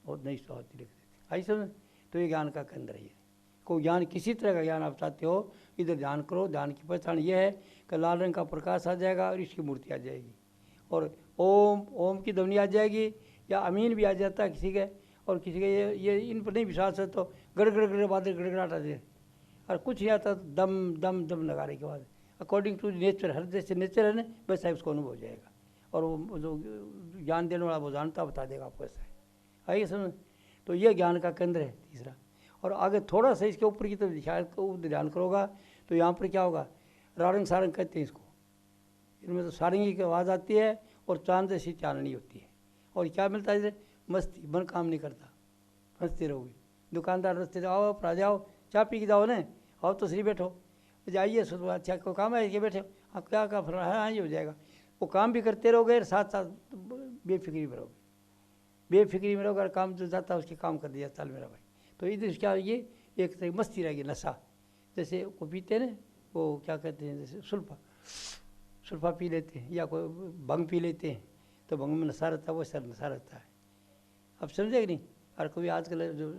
और नई स्वाति लिख देती है। आई समझ। तो ये ज्ञान का केंद्र है। कोई ज्ञान, किसी तरह का ज्ञान आप चाहते हो, इधर ध्यान करो। ध्यान की पहचान ये है कि लाल रंग का प्रकाश आ जाएगा और इसकी मूर्ति आ जाएगी, और ओम की ध्वनि आ जाएगी, या अमीन भी आ जाता है किसी के, और किसी के ये इन पर नहीं विश्वास है तो गड़गड़ बादल गड़गड़ाट आ जाए, और कुछ नहीं आता तो दम दम दम लगाने के बाद अकॉर्डिंग टू नेचर, हर जैसे नेचर है ना वैसा ही उसको अनुभव हो जाएगा। और वो जो ज्ञान देने वाला वो जानता बता देगा आपको ऐसा है। आइए समझ। तो ये ज्ञान का केंद्र है तीसरा। और आगे थोड़ा सा इसके ऊपर की तरफ ध्यान करोगा तो यहाँ पर क्या होगा, रारंग सारंग कहते हैं इसको। इनमें तो सारंगी की आवाज़ आती है और चांद जैसी चांदनी होती है। और क्या मिलता है, मस्ती, मन काम नहीं करता, हंसते रहोगे। दुकानदार रस्ते आओ आप आ जाओ, चाय पी के जाओ ना, आओ तो सही बैठो, जाइए सुनो, अच्छा को काम है कि बैठे, हाँ क्या काम फल है, हाँ ये हो जाएगा। वो काम भी करते रहोगे, साथ साथ बेफिक्री में रहोगे। बेफिक्री में रहोगे, काम जो जाता है उसके काम कर दिया, चल मेरा भाई। तो इधर क्या, ये एक तरह मस्ती रहेगी, नशा। जैसे को पीते हैं ना, वो क्या कहते हैं, जैसे सुल्फा पी लेते हैं, या कोई भंग पी लेते हैं, तो भंग में नशा रहता है, वो सर नशा रहता है। अब समझे कि नहीं। और कोई आजकल जो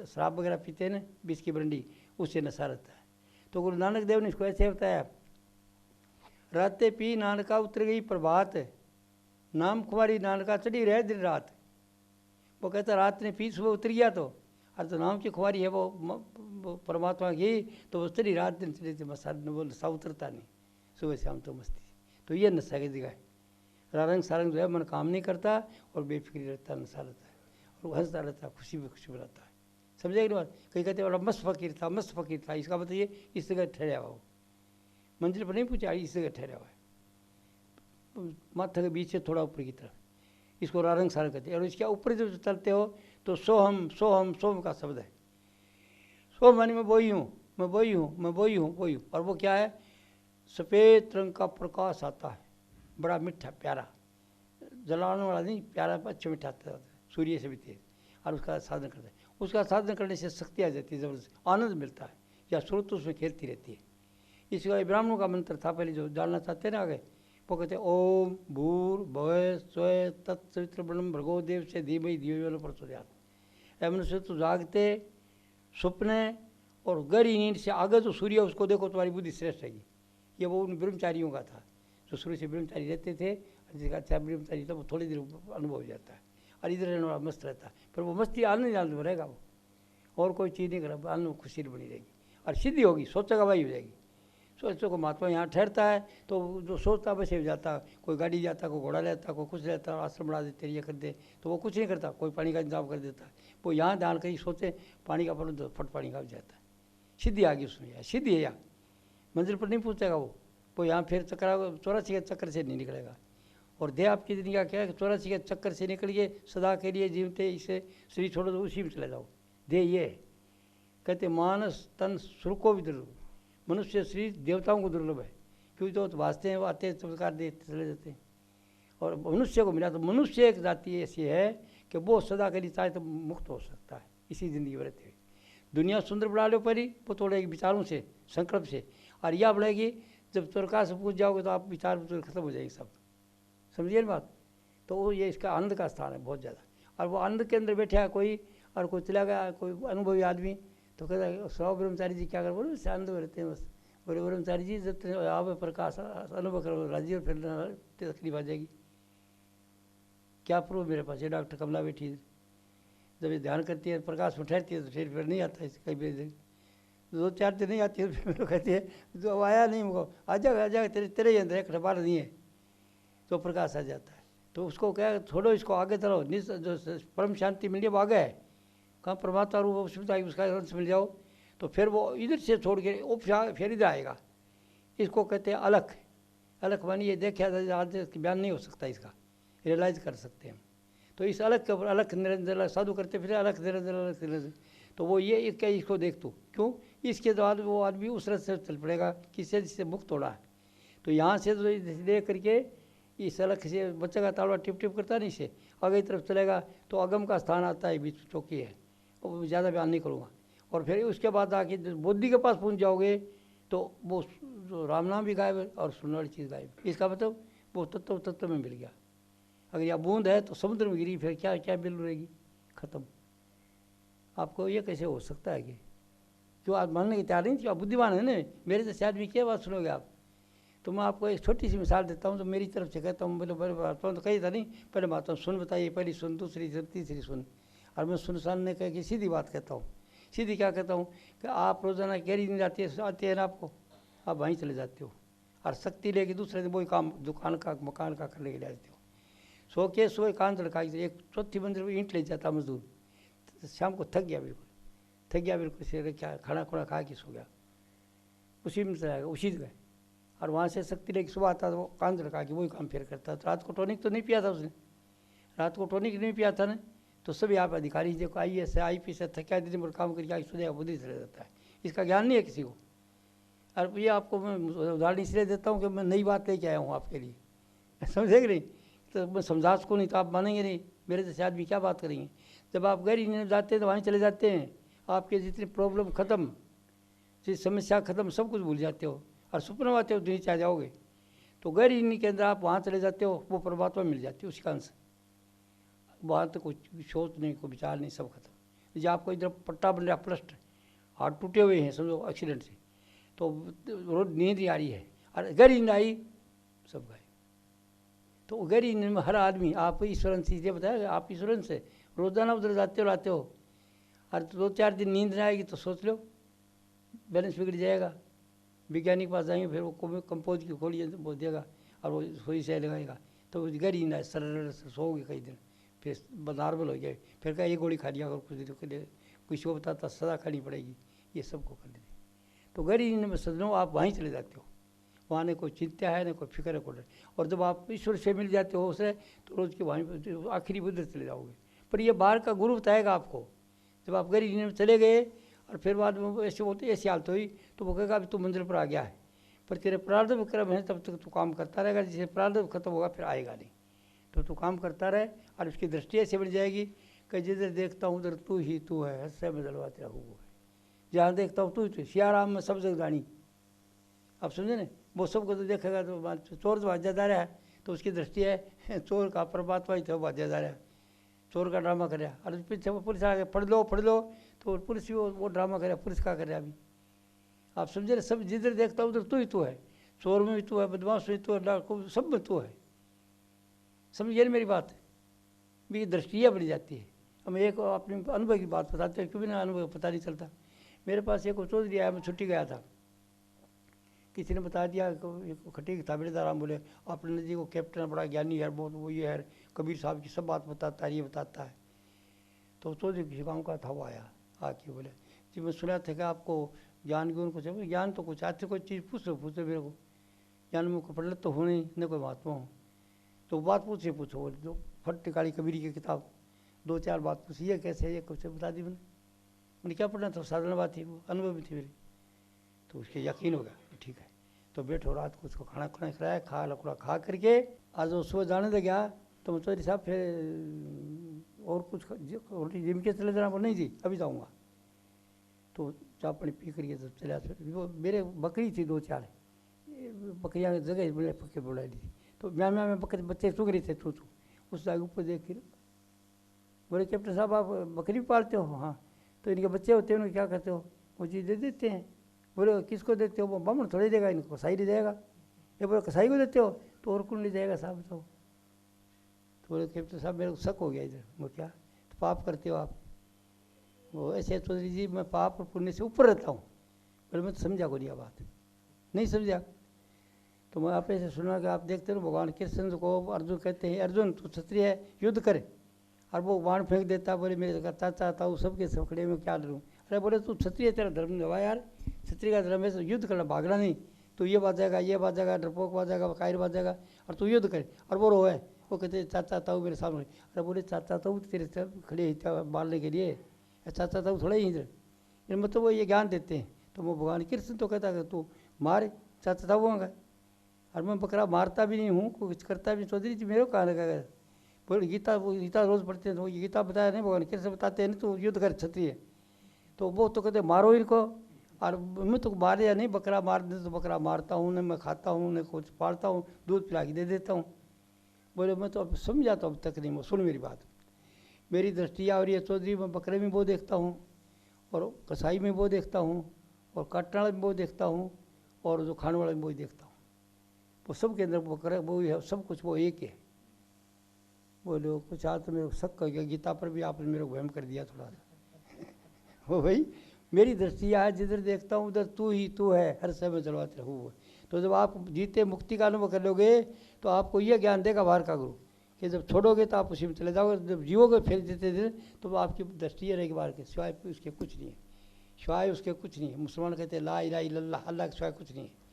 शराब वगैरह पीते हैं ना, बीस की बरंडी, उससे नशा रहता है। तो गुरु नानक देव ने इसको ऐसे बताया, राते पी नानका उतर गई प्रभात, नाम कुमारी नानका चढ़ी रहे दिन रात। वो कहता रात ने पी, सुबह उतर गया, तो और तो नाम की खुमारी है वो परमात्मा की, तो वो चढ़ी रात दिन चढ़ी, वो नशा उतरता नहीं, सुबह शाम तो मस्ती। तो ये नशा की जगह है। रारंग सारंग जो है मन काम नहीं करता और बेफिक्री रहता, नशा रहता है, और वो हंसता रहता है, खुशी में खुशी बनाता है। समझे कि नहीं बात। कहीं कहते बड़ा मस्त फकीर था, इसका मतलब ये इस जगह ठहरा हुआ, मंजिल पर नहीं पूछा, इस जगह ठहरा हुआ है, माथा के बीच से थोड़ा ऊपर की तरफ, इसको रारंग सारंग कहते हैं। और इसके ऊपर जब चलते हो तो सोहम का शब्द है। सोहम मानी मैं वही हूँ, मैं वही हूँ, मैं वही हूँ, वही हूँ। और वो क्या है, सफ़ेद रंग का प्रकाश आता है, बड़ा मीठा प्यारा, जलाने वाला नहीं, प्यारा अच्छा मीठा आता है, सूर्य से भी तेज। और उसका साधन करता है, उसका साधन करने से शक्ति आ जाती है, ज़बरदस्त आनंद मिलता है, या स्रोत उसमें खेलती रहती है। इसका ब्राह्मणों का मंत्र था पहले, जो जानना चाहते हैं ना आगे, वो कहते ओम भूर भय स्वय तत्सवित्र ब्रह्म भर्गो देव से धीमहि धियो यो प्रचोदयात्। मनुष्य तो जागते सपने और गहरी नींद से आगे जो सूर्य उसको देखो, तुम्हारी बुद्धि श्रेष्ठ रहेगी। ये वो उन ब्रह्मचारियों का था, जो शुरू से ब्रह्मचारी रहते थे। जिसका अच्छा ब्रह्मचारी था वो थोड़ी देर अनुभव हो जाता है, और इधर रहने वाला मस्त रहता है, पर वो मस्ती आनंद में रहेगा वो, और कोई चीज़ नहीं करेगा, आनंद में खुशी बनी रहेगी, और सिद्धि होगी, सोचेगा भाई हो जाएगी। सोचो को महात्मा यहाँ ठहरता है तो जो सोचता है वैसे हो जाता, कोई गाड़ी जाता, कोई घोड़ा लेता, कोई कुछ लेता, आश्रम बना देते, ये कर दे, तो वो कुछ नहीं करता, कोई पानी का इंतजाम कर देता। वो यहाँ ध्यान कहीं सोचे पानी का प्रबंध, तो फट पानी का हो जाता है, सिद्धि आ गई उसमें, यार सिद्धि है। यहाँ मंजिल पर नहीं पहुँचेगा वो यहाँ फिर चक्कर 84 के चक्कर से नहीं निकलेगा। और देह आपकी जिंदगी का क्या है, 84 के चक्कर से निकल के सदा के लिए जीवते इसे शरीर छोड़ो तो उसी में चले जाओ। देह ये है, कहते मानस तन सुर को भी दुर्लभ, मनुष्य शरीर देवताओं को दुर्लभ है, क्योंकि तो वास्ते हैं वो आते हैं चमत्कार देते चले जाते हैं। और मनुष्य को मिला तो मनुष्य एक जाति ऐसी है कि वो सदा के लिए चाहे तो मुक्त हो सकता है इसी ज़िंदगी में रहते हुए। दुनिया सुंदर बना लो परी, वो तोड़ेगी विचारों से, संकल्प से, और यह बढ़ेगी जब त्वरका से पूछ जाओगे तो आप विचार खत्म हो जाएगी सब। समझिए ना बात। तो वो ये इसका आनंद का स्थान है बहुत ज़्यादा। और वो आनंद के अंदर बैठा है कोई, और कोई चला गया कोई अनुभवी आदमी, तो कहता है सौ ब्रह्मचारी जी क्या कर, बोलो उससे आनंद में रहते हैं बस। बोले ब्रह्मचारी जी जब आप प्रकाश अनुभव करो राजी, और फिर तकलीफ आ जाएगी। क्या प्रूफ मेरे पास, ये डॉक्टर कमला बैठी जब ये ध्यान करती है प्रकाश में ठहरती है तो फिर नहीं आता है कहीं भी। 2-4 दिन नहीं आती है, फिर मेरे को कहती है तो अब आया नहीं, मुझको आ जाएगा तेरे तेरे ही अंदर एक बार नहीं है, तो प्रकाश आ जाता है। तो उसको क्या छोड़ो, इसको आगे चलो, जो परम शांति मिली वो आगे है, कहाँ परमात्मा रूप उसका अंश मिल जाओ, तो फिर वो इधर से छोड़ के फिर इधर आएगा। इसको कहते हैं अलख। अलख मानी ये देखा आज बयान नहीं हो सकता, इसका रियलाइज कर सकते हैं। तो इस अलग के ऊपर अलग निरंजन साधु करते फिर अलग निरंजन अलग निरंजन, तो वो ये क्या इसको देख तू क्यों, इसके बाद वो आदमी उस रस से चल पड़ेगा किससे जिससे मुक्त हो रहा है। तो यहाँ से तो देख करके इस अलग से बच्चे का तालवा टिप टिप करता नहीं, से आगे की तरफ चलेगा तो अगम का स्थान आता है, बीच चौकी है, वो ज़्यादा बयान नहीं करूँगा। और फिर उसके बाद आके बुद्धि के पास पहुँच जाओगे तो वो राम नाम भी गायब है और सुनने वाली चीज़ गायब। इसका मतलब वो तत्व में मिल गया। अगर यह बूंद है तो समुद्र में गिरी, फिर क्या क्या मिल रहेगी, खत्म। आपको ये कैसे हो सकता है कि क्यों आप मानने की तैयार नहीं थी, आप बुद्धिमान है ना, मेरे से शायद भी क्या बात सुनोगे आप। तो मैं आपको एक छोटी सी मिसाल देता हूँ, तो मेरी तरफ से कहता हूँ, बोले बात तो कही था नहीं, पहले बात सुन बताइए, पहली सुन, दूसरी सुन, तीसरी सुन। और मैं सुनने कह के सीधी बात कहता हूँ। सीधी क्या कहता हूँ कि आप रोजाना गहरी नींद आती है ना आपको, आप वहीं चले जाते हो और शक्ति लेके दूसरे दिन वही काम दुकान का मकान का करने के लिए आते हो। सो के सोए कान लड़का एक चौथी मंजिल पर ईंट ले जाता मजदूर, तो शाम को थक गया बिल्कुल से क्या खाना खुना खा के सो गया, उसी में चला गया, उसी गए। और वहाँ से शक्ति लेके सुबह आता तो वो कान लड़का के वही काम फिर करता। तो रात को टॉनिक तो नहीं पिया था उसने, रात को टॉनिक नहीं पिया था ना, तो सभी आप अधिकारी देखो IAS IP से थका दिन भर काम करके सुधेगा बुद्धि चले जाता है। इसका ज्ञान नहीं है किसी को। और ये आपको मैं उदाहरण इसलिए देता हूँ कि मैं नई बात लेके आया हूँ आपके लिए, समझे कि नहीं। तो मैं समझा उसको नहीं तो आप मानेंगे नहीं, मेरे से शायद भी क्या बात करेंगे। जब आप गहरी नींद जाते हैं तो वहीं चले जाते हैं, आपके जितनी प्रॉब्लम ख़त्म, जिस समस्या ख़त्म, सब कुछ भूल जाते हो और सपना आते हो तो नीचे आ जाओगे। तो गहरी नींद के अंदर आप वहाँ चले जाते हो, वो परमात्मा मिल जाती है उसका अंश। वहाँ तो कुछ सोच नहीं, कोई विचार नहीं, सब खत्म। जब आपको इधर पट्टा बन रहा प्लस्ट, हाथ टूटे हुए हैं समझो एक्सीडेंट से, तो रोज नींद ही आ रही है और गहरी नींद आई, सब गए। तो गहरी नींद में हर आदमी, आप ईश्वरन से ये बताया, आप ईश्वरन से रोजाना उधर जाते हो लाते हो, और 2-4 दिन नींद नहीं आएगी तो सोच लो बैलेंस बिगड़ जाएगा। वैज्ञानिक पास जाएंगे, फिर वो कंपोज की खोलिए वो देगा और वो सोई से लगाएगा, तो गहरी नींद आए, सरल सोओगे कई दिन, फिर नॉर्मल हो गए, फिर क्या ये गोली खा लिया अगर कुछ दिन के लिए, किसी को बताता सजा खानी पड़ेगी, ये सबको कर देते। तो गहरी नींद में समझो आप वहीं चले जाते हो, वहाँ न कोई चिंता है न कोई फिक्र है कोई। और जब आप ईश्वर से मिल जाते हो उससे, तो रोज़ के वहीं आखिरी बुद्ध चले जाओगे। पर ये बाहर का गुरु बताएगा आपको। जब आप गहरी नींद में चले गए और फिर बाद में ऐसे होते ऐसी हालत हुई, तो वो कहेगा अभी तू मंजिल पर आ गया है, पर तेरे प्रारब्ध क्रम है तब तक तू काम करता रहेगा, जिसे प्रारब्ध खत्म होगा फिर आएगा नहीं। तो तू काम करता रहे और उसकी दृष्टि ऐसे बन जाएगी कि जिधर देखता हूँ उधर तू ही तू है, हंसे में जलवाते रहूँ। जहाँ देखता हूँ तू सियाराम में सब जगह गानी, आप समझे ना। वो सबको तो देखेगा तो चोर तो भाज्यादार है, तो उसकी दृष्टि है चोर का परमात्मा ही तो भाज्यादार है, चोर का ड्रामा कर रहा है। और पीछे वो पुलिस आ पढ़ लो तो पुलिस भी वो ड्रामा कर रहा है, पुलिस का कर रहा है अभी, आप समझे ना। सब जिधर देखता हूँ उधर तू ही तू है, चोर में भी तू है, बदमाश में तू है, डाकू सब में तू है, समझिए ना मेरी बात। भी दृष्टियाँ बनी जाती है। हम एक अपने अनुभव की बात बताते हैं, क्योंकि ना अनुभव पता नहीं चलता। मेरे पास एक चौधरी आया, मैं छुट्टी गया था, किसी ने बता दिया, खटीक था बेड़ेदाराम, बोले अपने जी को कैप्टन बड़ा ज्ञानी है, बहुत वो ये है, कबीर साहब की सब बात बताता है, ये बताता है। तो चौधरी किसी गाँव का था, वो आया आके बोले जी मैं सुना था कि आपको ज्ञान की उनको चाहिए। ज्ञान तो कुछ आज से कोई चीज़ पूछो मेरे को, ज्ञान में कोई पंडित तो हो नहीं, न कोई महात्मा हो, तो बात पूछो बोले जो फट निकाली कबीर की किताब, 2-4 बात पूछी, ये कैसे ये कुछ बता दी मैंने क्या पढ़ना था, साधारण बात थी, वो अनुभव में थी मेरी। तो उसके यकीन हो गया ठीक है। तो बैठो, रात को उसको खाना खुना खिलाया, खा लकड़ा खा करके आज वो सुबह जाने लग गया। तो मैं चौधरी साहब फिर और कुछ रोटी जिम के चले जाना, वो नहीं जी अभी जाऊँगा। तो चाय पानी पी करके जब चला, फिर वो मेरे बकरी थी 2-4 बकरियाँ जगह बड़े पक्के बुला दी थी, तो म्याँ में बच्चे चुग रहे थे तू उस जगह ऊपर देख कर बोले कैप्टन साहब आप बकरी पालते हो? हाँ। तो इनके बच्चे होते हैं उन्हें क्या करते हो? वो चीज़ दे देते हैं। बोले किसको देते हो? वो बामण थोड़ी देगा, इनको कसाई नहीं देगा। ये बोले कसाई को देते हो? तो और कौन ले जाएगा साहब? तो बोले कैप्टन साहब मेरे को शक हो गया इधर। वो क्या तो पाप करते हो आप? वो ऐसे चौधरी जी मैं पाप और पुण्य से ऊपर रहता हूँ, बोले मैं तो समझा को नहीं बात, नहीं समझा। तो मैं आप ऐसे सुना कि आप देखते हो भगवान कृष्ण को अर्जुन कहते हैं, अर्जुन तू क्षत्रिय है युद्ध करे, और वो बाण फेंक देता, बोले मेरे चाचा ताऊ सबके सखड़े में क्या डरूँ। अरे बोले तू क्षत्रिय, तेरा धर्म दबा यार, क्षत्रिय का धर्म है युद्ध करना, भागना नहीं। तो ये बाजेगा, ये बाजेगा, डरपोक बाजेगा, कायर बाजेगा, और तू युद्ध करे। और वो रोए, वो कहते चाचा ताऊ मेरे सामने। अरे बोले चाचा ताऊ तेरे खड़े मारने के लिए, चाचा ताऊ थोड़ा ही इधर, मतलब वो ये ज्ञान देते हैं। तो वो भगवान कृष्ण तो कहता है तू मारे चाचा ताऊ होगा, और मैं बकरा मारता भी नहीं हूँ, कुछ करता भी। चौधरी जी मेरे को कहा लगा, बोले गीता, वो गीता रोज़ पढ़ते हैं, तो गीता बताया नहीं, भगवान कृष्ण बताते हैं नहीं, तो युद्ध कर क्षत्रिय। तो वो तो कहते मारो इनको, और मैं तो मारे या नहीं, बकरा मार दे तो बकरा मारता हूँ, न मैं खाता हूँ, न कुछ पालता हूँ, दूध पिला के दे देता हूँ। बोले मैं तो अब समझाता हूँ, अब तक नहीं, सुन मेरी बात, मेरी दृष्टि और ये चौधरी में बकरे में वो देखता हूँ, और कसाई में वो देखता हूँ, और काटने वाले में वो देखता हूँ, और जो खाने वाले में वो देखता हूँ। वो सब के अंदर बकरा वो है, सब कुछ वो एक है। बोले कुछ आज तो मेरे को शक कर गया, गीता पर भी आपने मेरे को वहम कर दिया थोड़ा सा। वो भाई मेरी दृष्टि है, जिधर देखता हूँ उधर तू ही तू है, हर समय चलवाते रहूँ। तो जब आप जीते मुक्ति का अनुभव कर लोगे तो आपको ये ज्ञान देगा बाहर का गुरु, कि जब छोड़ोगे तो आप उसी में चले जाओगे, जब जीवोगे फिर जीते दिन तो आपकी दृष्टि रहेगी बाहर के सिवाय उसके कुछ नहीं है, सिवाय उसके कुछ नहीं है। मुसलमान कहते हैं ला इलाहा इल्लल्लाह, अल्लाह के सिवाय कुछ नहीं है।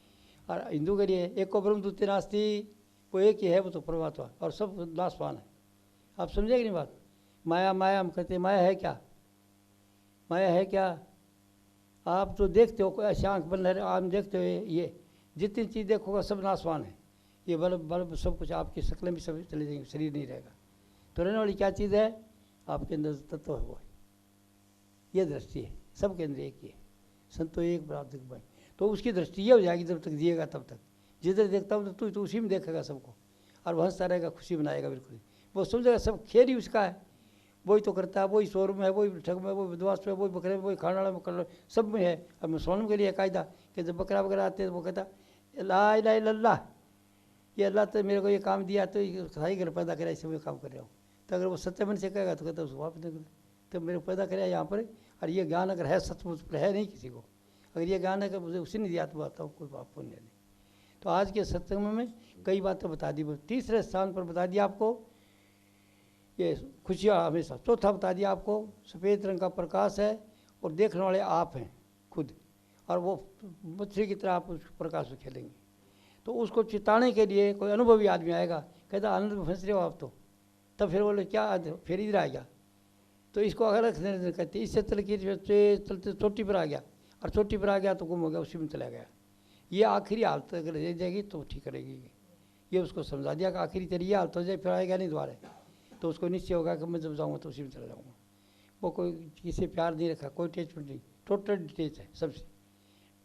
और हिंदू के लिए एक को ब्रह्म द्वितीय नास्ति, वो एक ही है, वो तो परमात्मा, और सब नाशवान है। आप समझेगी नहीं बात। माया माया हम कहते हैं, माया है क्या, माया है क्या। आप तो देखते हो ऐसे आँख बंद है, आप देखते हो ये जितनी चीज़ देखोगा सब नाशवान है। ये बल्ब बल्ब सब कुछ आपकी शक्लें भी सब चले जाएंगी, शरीर नहीं रहेगा। तो रहने वाली क्या चीज़ है, आपके अंदर तत्व है वो है। ये दृष्टि है, सबके अंदर एक ही है, संतो एक बराबर भाई। तो उसकी दृष्टि ये हो जाएगी जब तक जिएगा तब तक, जिधर देखता हूँ तो उसी में देखेगा सबको, और हंसता रहेगा, खुशी बनाएगा। बिल्कुल वो समझेगा सब खेल ही उसका है, वही तो करता है, वही शोरूम है, वही ठग में, वही विधवास में, वही बकरे में, वही खाने वाला में, कर सब में है। अब मुसलमान के लिए कायदा कि जब बकरा वगैरह आते हैं तो वो कहता ला इलाहा इल्लल्लाह, ये अल्लाह तो मेरे को ये काम दिया तो सही घर पैदा कराया, इससे मैं काम कर रहा हूँ। तो अगर वो सत्य मन से कहेगा तो कहता उसको वापस नहीं, तो मेरे को पैदा कराया यहाँ पर, और ये ज्ञान अगर है सचमुच पर है नहीं किसी को, अगर ये ज्ञान है मुझे उसी ने दिया तो बताऊँ कोई पाप पुण्य नहीं। तो आज के सत्संग में कई बातें बता दी, तीसरे स्थान पर बता दिया आपको ये खुशियाँ हमेशा। चौथा बता दिया आपको सफ़ेद रंग का प्रकाश है, और देखने वाले आप हैं खुद, और वो मछली की तरह आप उस प्रकाश में खेलेंगे। तो उसको चिताने के लिए कोई अनुभवी आदमी आएगा, कहता आनंद में फंस रहे हो आप तो, तब फिर बोले क्या फिर इधर आ गया, तो इसको अगर कहते इससे चलते चोटी पर आ गया, और चोटी पर आ गया तो गुम हो गया, उसी में चला गया। ये आखिरी हालत अगर रह जाएगी तो ठीक रहेगी। ये उसको समझा दिया कि आखिरी तेरी ये हालत हो जाए, फिर आएगा नहीं दोबारा। तो उसको निश्चय होगा कि मैं जब जाऊँगा तो उसी में चला जाऊँगा। वो कोई किसी से प्यार नहीं रखा, कोई अटैचमेंट नहीं, टोटल डिटेच है सबसे।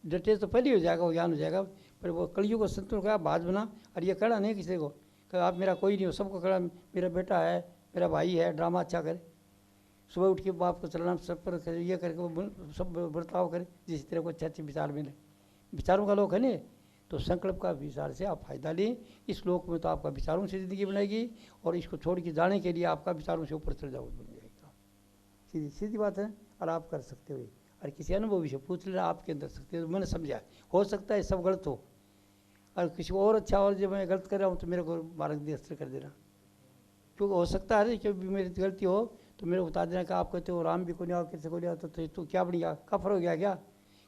डिटेच तो पहले हो जाएगा, वो ज्ञान हो जाएगा, पर वो कलियुग को संतुलन का बात बना। और ये कहना नहीं किसी को कि आप मेरा कोई नहीं हो, सबको कहना मेरा बेटा है, मेरा भाई है, ड्रामा अच्छा करे, सुबह उठ के बाप को चलना, सब पर करे, ये करके वो सब बर्ताव करे जिस तरह को अच्छे अच्छे विचार मिले। विचारों का लोक है नहीं, तो संकल्प का विचार से आप फायदा लें। इस लोक में तो आपका विचारों से ज़िंदगी बनेगी, और इसको छोड़ के जाने के लिए आपका विचारों से ऊपर चल जाओ बन जाएगा। सीधी सीधी बात है, और आप कर सकते हो। और किसी अनुभवी से पूछ लेना, आपके अंदर सकते हो, मैंने समझा हो सकता है सब गलत हो, और किसी को और अच्छा, और जब मैं गलत कर रहा हूँ तो मेरे को मार्गदर्शन कर देना, क्योंकि हो सकता है कि मेरी गलती हो तो मेरे को बता देना कि आप कहते हो राम भी को नहीं आओ, किसी को नहीं आता, तो तू क्या बन गया, कफर हो गया क्या,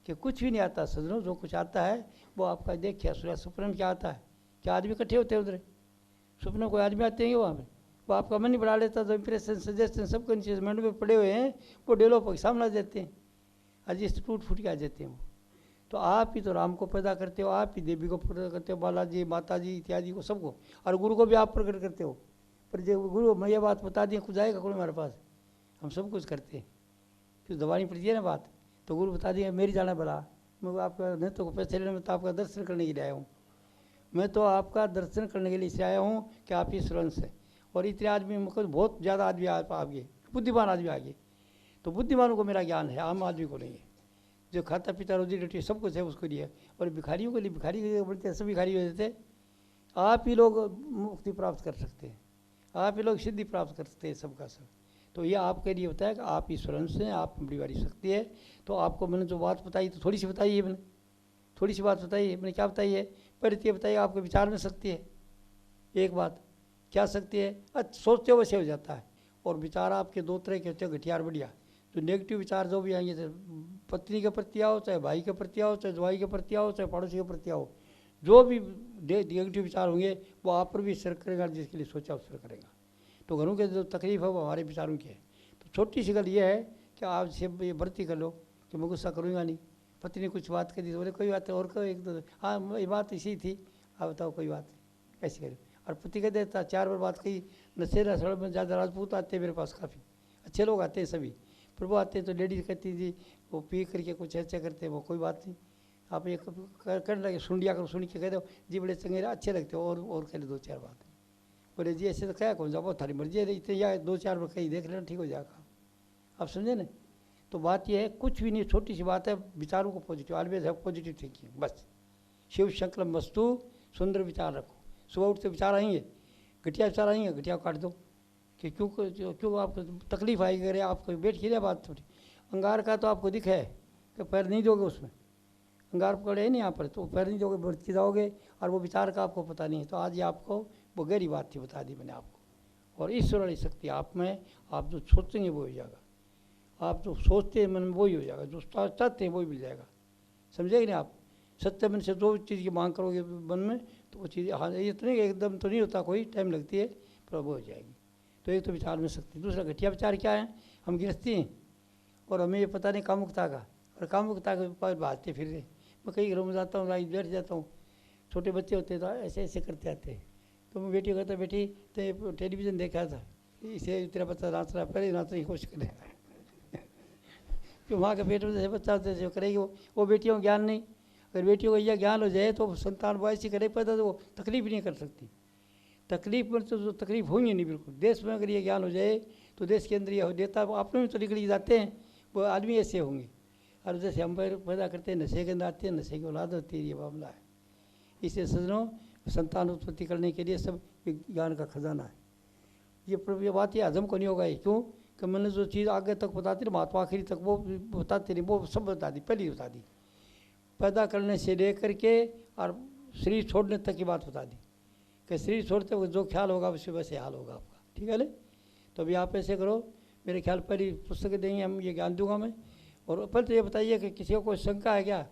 कि कुछ भी नहीं आता। सजनों जो कुछ आता है वो आपका देखिए सुना। सपने में क्या आता है, क्या आदमी इकट्ठे होते हैं उधर, सपने कोई आदमी आते हैं वहाँ पे, वो आपका मन ही बढ़ा लेता। तो इंप्रेशन सजेशन सबको नीचे मन में पड़े हुए हैं, वो डेलो पर सामने देते हैं, अजिस्ट टूट फूट के आ जाते हैं वो। तो आप ही तो राम को पैदा करते हो, आप ही देवी को पैदा करते हो, बालाजी माता जी इत्यादि को सबको, और गुरु को भी आप प्रकट करते हो। पर जब गुरु मैं ये बात बता दी, कुछ आएगा कोई हमारे पास, हम सब कुछ करते हैं, क्यों दबानी पड़ती है ना बात। तो गुरु बता दिए मेरी जाना भला, मैं आपका नहीं तो पैसे लेने में, तो आपका दर्शन करने के लिए आया हूँ। मैं तो आपका दर्शन करने के लिए इसलिए आया हूँ कि आप इस रंग से, और इतने आदमी मतलब बहुत ज़्यादा आदमी आ गए, बुद्धिमान आदमी आ गए। तो बुद्धिमानों को मेरा ज्ञान है, आम आदमी को नहीं है। जो खाता पीता रोजी रोटी सब कुछ है उसको लिए, और भिखारियों के लिए भिखारी बोलते हैं, सब भिखारी हो जाते। आप ही लोग मुक्ति प्राप्त कर सकते हैं, आप ही लोग सिद्धि प्राप्त कर सकते हैं सबका सब। तो ये आपके लिए होता है कि आप ईश्वर अंश हैं, आप में बड़ी बड़ी शक्ति है। तो आपको मैंने जो बात बताई तो थोड़ी सी बताई है मैंने, थोड़ी सी बात बताई है मैंने। क्या बताई है? पहले ये बताइए आपके विचार में शक्ति है। एक बात क्या शक्ति है? सोचते हो वैसे हो जाता है। और विचार आपके दो तरह के होते हैं, घटिया और बढ़िया। जो नेगेटिव विचार जो भी आएंगे, पत्नी के प्रति आओ, चाहे भाई के प्रति आओ, चाहे जवाई के प्रति आओ, चाहे पड़ोसी के प्रति आओ, जो भी नेगेटिव विचार होंगे वो आप पर भी असर करेगा, जिसके लिए सोचा असर करेगा। तो घरों के जो तकलीफ है वो हमारे विचारों की है। तो छोटी सी गल ये है कि आप से ये भर्ती कर लो कि मैं गुस्सा करूँगा नहीं। पत्नी ने कुछ बात करी तो बोले कोई बात है, और कोई एक दो, हाँ ये बात इसी थी, आप बताओ कोई बात नहीं, ऐसे करो। और पति कहते था 4 बार बात कही, नशेरा सड़क में ज़्यादा राजपूत आते हैं मेरे पास, काफ़ी अच्छे लोग आते हैं सभी, पर वो आते हैं तो लेडीज कहती थी वो पी करके कुछ ऐसे करते हैं, वो कोई बात नहीं, आप ये करने लगे, सुन लिया करो, सुन के कह दो जी बड़े चंगे अच्छे लगते हो, और कह लो 2-4 बात। बोले जी ऐसे तो क्या कौन जाओ, थारी मर्जी है, इतने या 2-4 बार कहीं देख लेना, ठीक हो जाएगा। आप समझे ना? तो बात यह है, कुछ भी नहीं, छोटी सी बात है, विचारों को पॉजिटिव, ऑलवेज है पॉजिटिव थिंकिंग, बस। शिव संकल्प वस्तु, सुंदर विचार रखो। सुबह उठते विचार आएंगे, घटिया विचार आएंगे, घटिया काट दो कि क्यों आपको तकलीफ आएगी। अरे आपको बैठ की बात थोड़ी, अंगार का तो आपको दिख है कि पैर नहीं दोगे उसमें, अंगार पकड़े है नहीं यहाँ पर, तो पैर नहीं दोगे, बढ़ती जाओगे, और वो विचार का आपको पता नहीं है। तो आज ये आपको वो गहरी बात थी, बता दी मैंने आपको। और ईश्वर वाली शक्ति आप में, आप जो सोचेंगे वो हो जाएगा, आप जो सोचते हैं मन में वही हो जाएगा, जो चाहते हैं वही मिल जाएगा। समझेंगे नहीं आप? सत्य मन से जो चीज़ की मांग करोगे मन में, तो वो चीज़, हाँ ये तो नहीं एकदम तो नहीं होता, कोई टाइम लगती है, पर वो हो जाएगी। तो एक तो विचार में शक्ति। दूसरा घटिया विचार क्या है? हम गृहस्थी हैं और हमें ये पता नहीं कामुकता का, और कामुकता के ऊपर भागते फिर रहे। मैं कई घरों में जाता हूँ, रात बैठ जाता हूँ, छोटे बच्चे होते तो ऐसे ऐसे करते आते, तो मैं बेटी को कहता बेटी तो टेलीविज़न देखा था, इसे तेरा बच्चा नाच रहा, पहले नाचने की कोशिश करे कि वहाँ के पेट में जैसे बच्चा होते जो करेगी वो बेटियों को ज्ञान नहीं। अगर बेटियों को यह ज्ञान हो जाए तो संतान वो ऐसी करे पैदा, तो वो तकलीफ नहीं कर सकती। तकलीफ में तो जो तकलीफ होंगी नहीं बिल्कुल। देश में अगर ये ज्ञान हो जाए तो देश के अंदर ये हो देता, अपने में तो निकल जाते हैं, वो आदमी ऐसे होंगे। और जैसे हम पैदा करते हैं, नशे के अंदर आते हैं, नशे की औलाद होती है, ये मामला है। इसलिए सजनों, संतान उत्पत्ति करने के लिए सब ज्ञान का खजाना है। ये बात ये हजम को नहीं होगा। क्यों कि मैंने जो चीज़ आगे तक बताती ना, महात्मा आखिरी तक वो बताते नहीं, वो सब बता दी, पहले ही बता दी। पैदा करने से लेकर के और शरीर छोड़ने तक की बात बता दी कि शरीर छोड़ते वक्त जो ख्याल होगा उससे वैसे हाल होगा आपका। ठीक है ना? तो अभी आप ऐसे करो, मेरे ख्याल पहली पुस्तकें देंगे हम, ये ज्ञान दूंगा मैं। और पहले तो ये बताइए कि किसी को कोई शंका है क्या?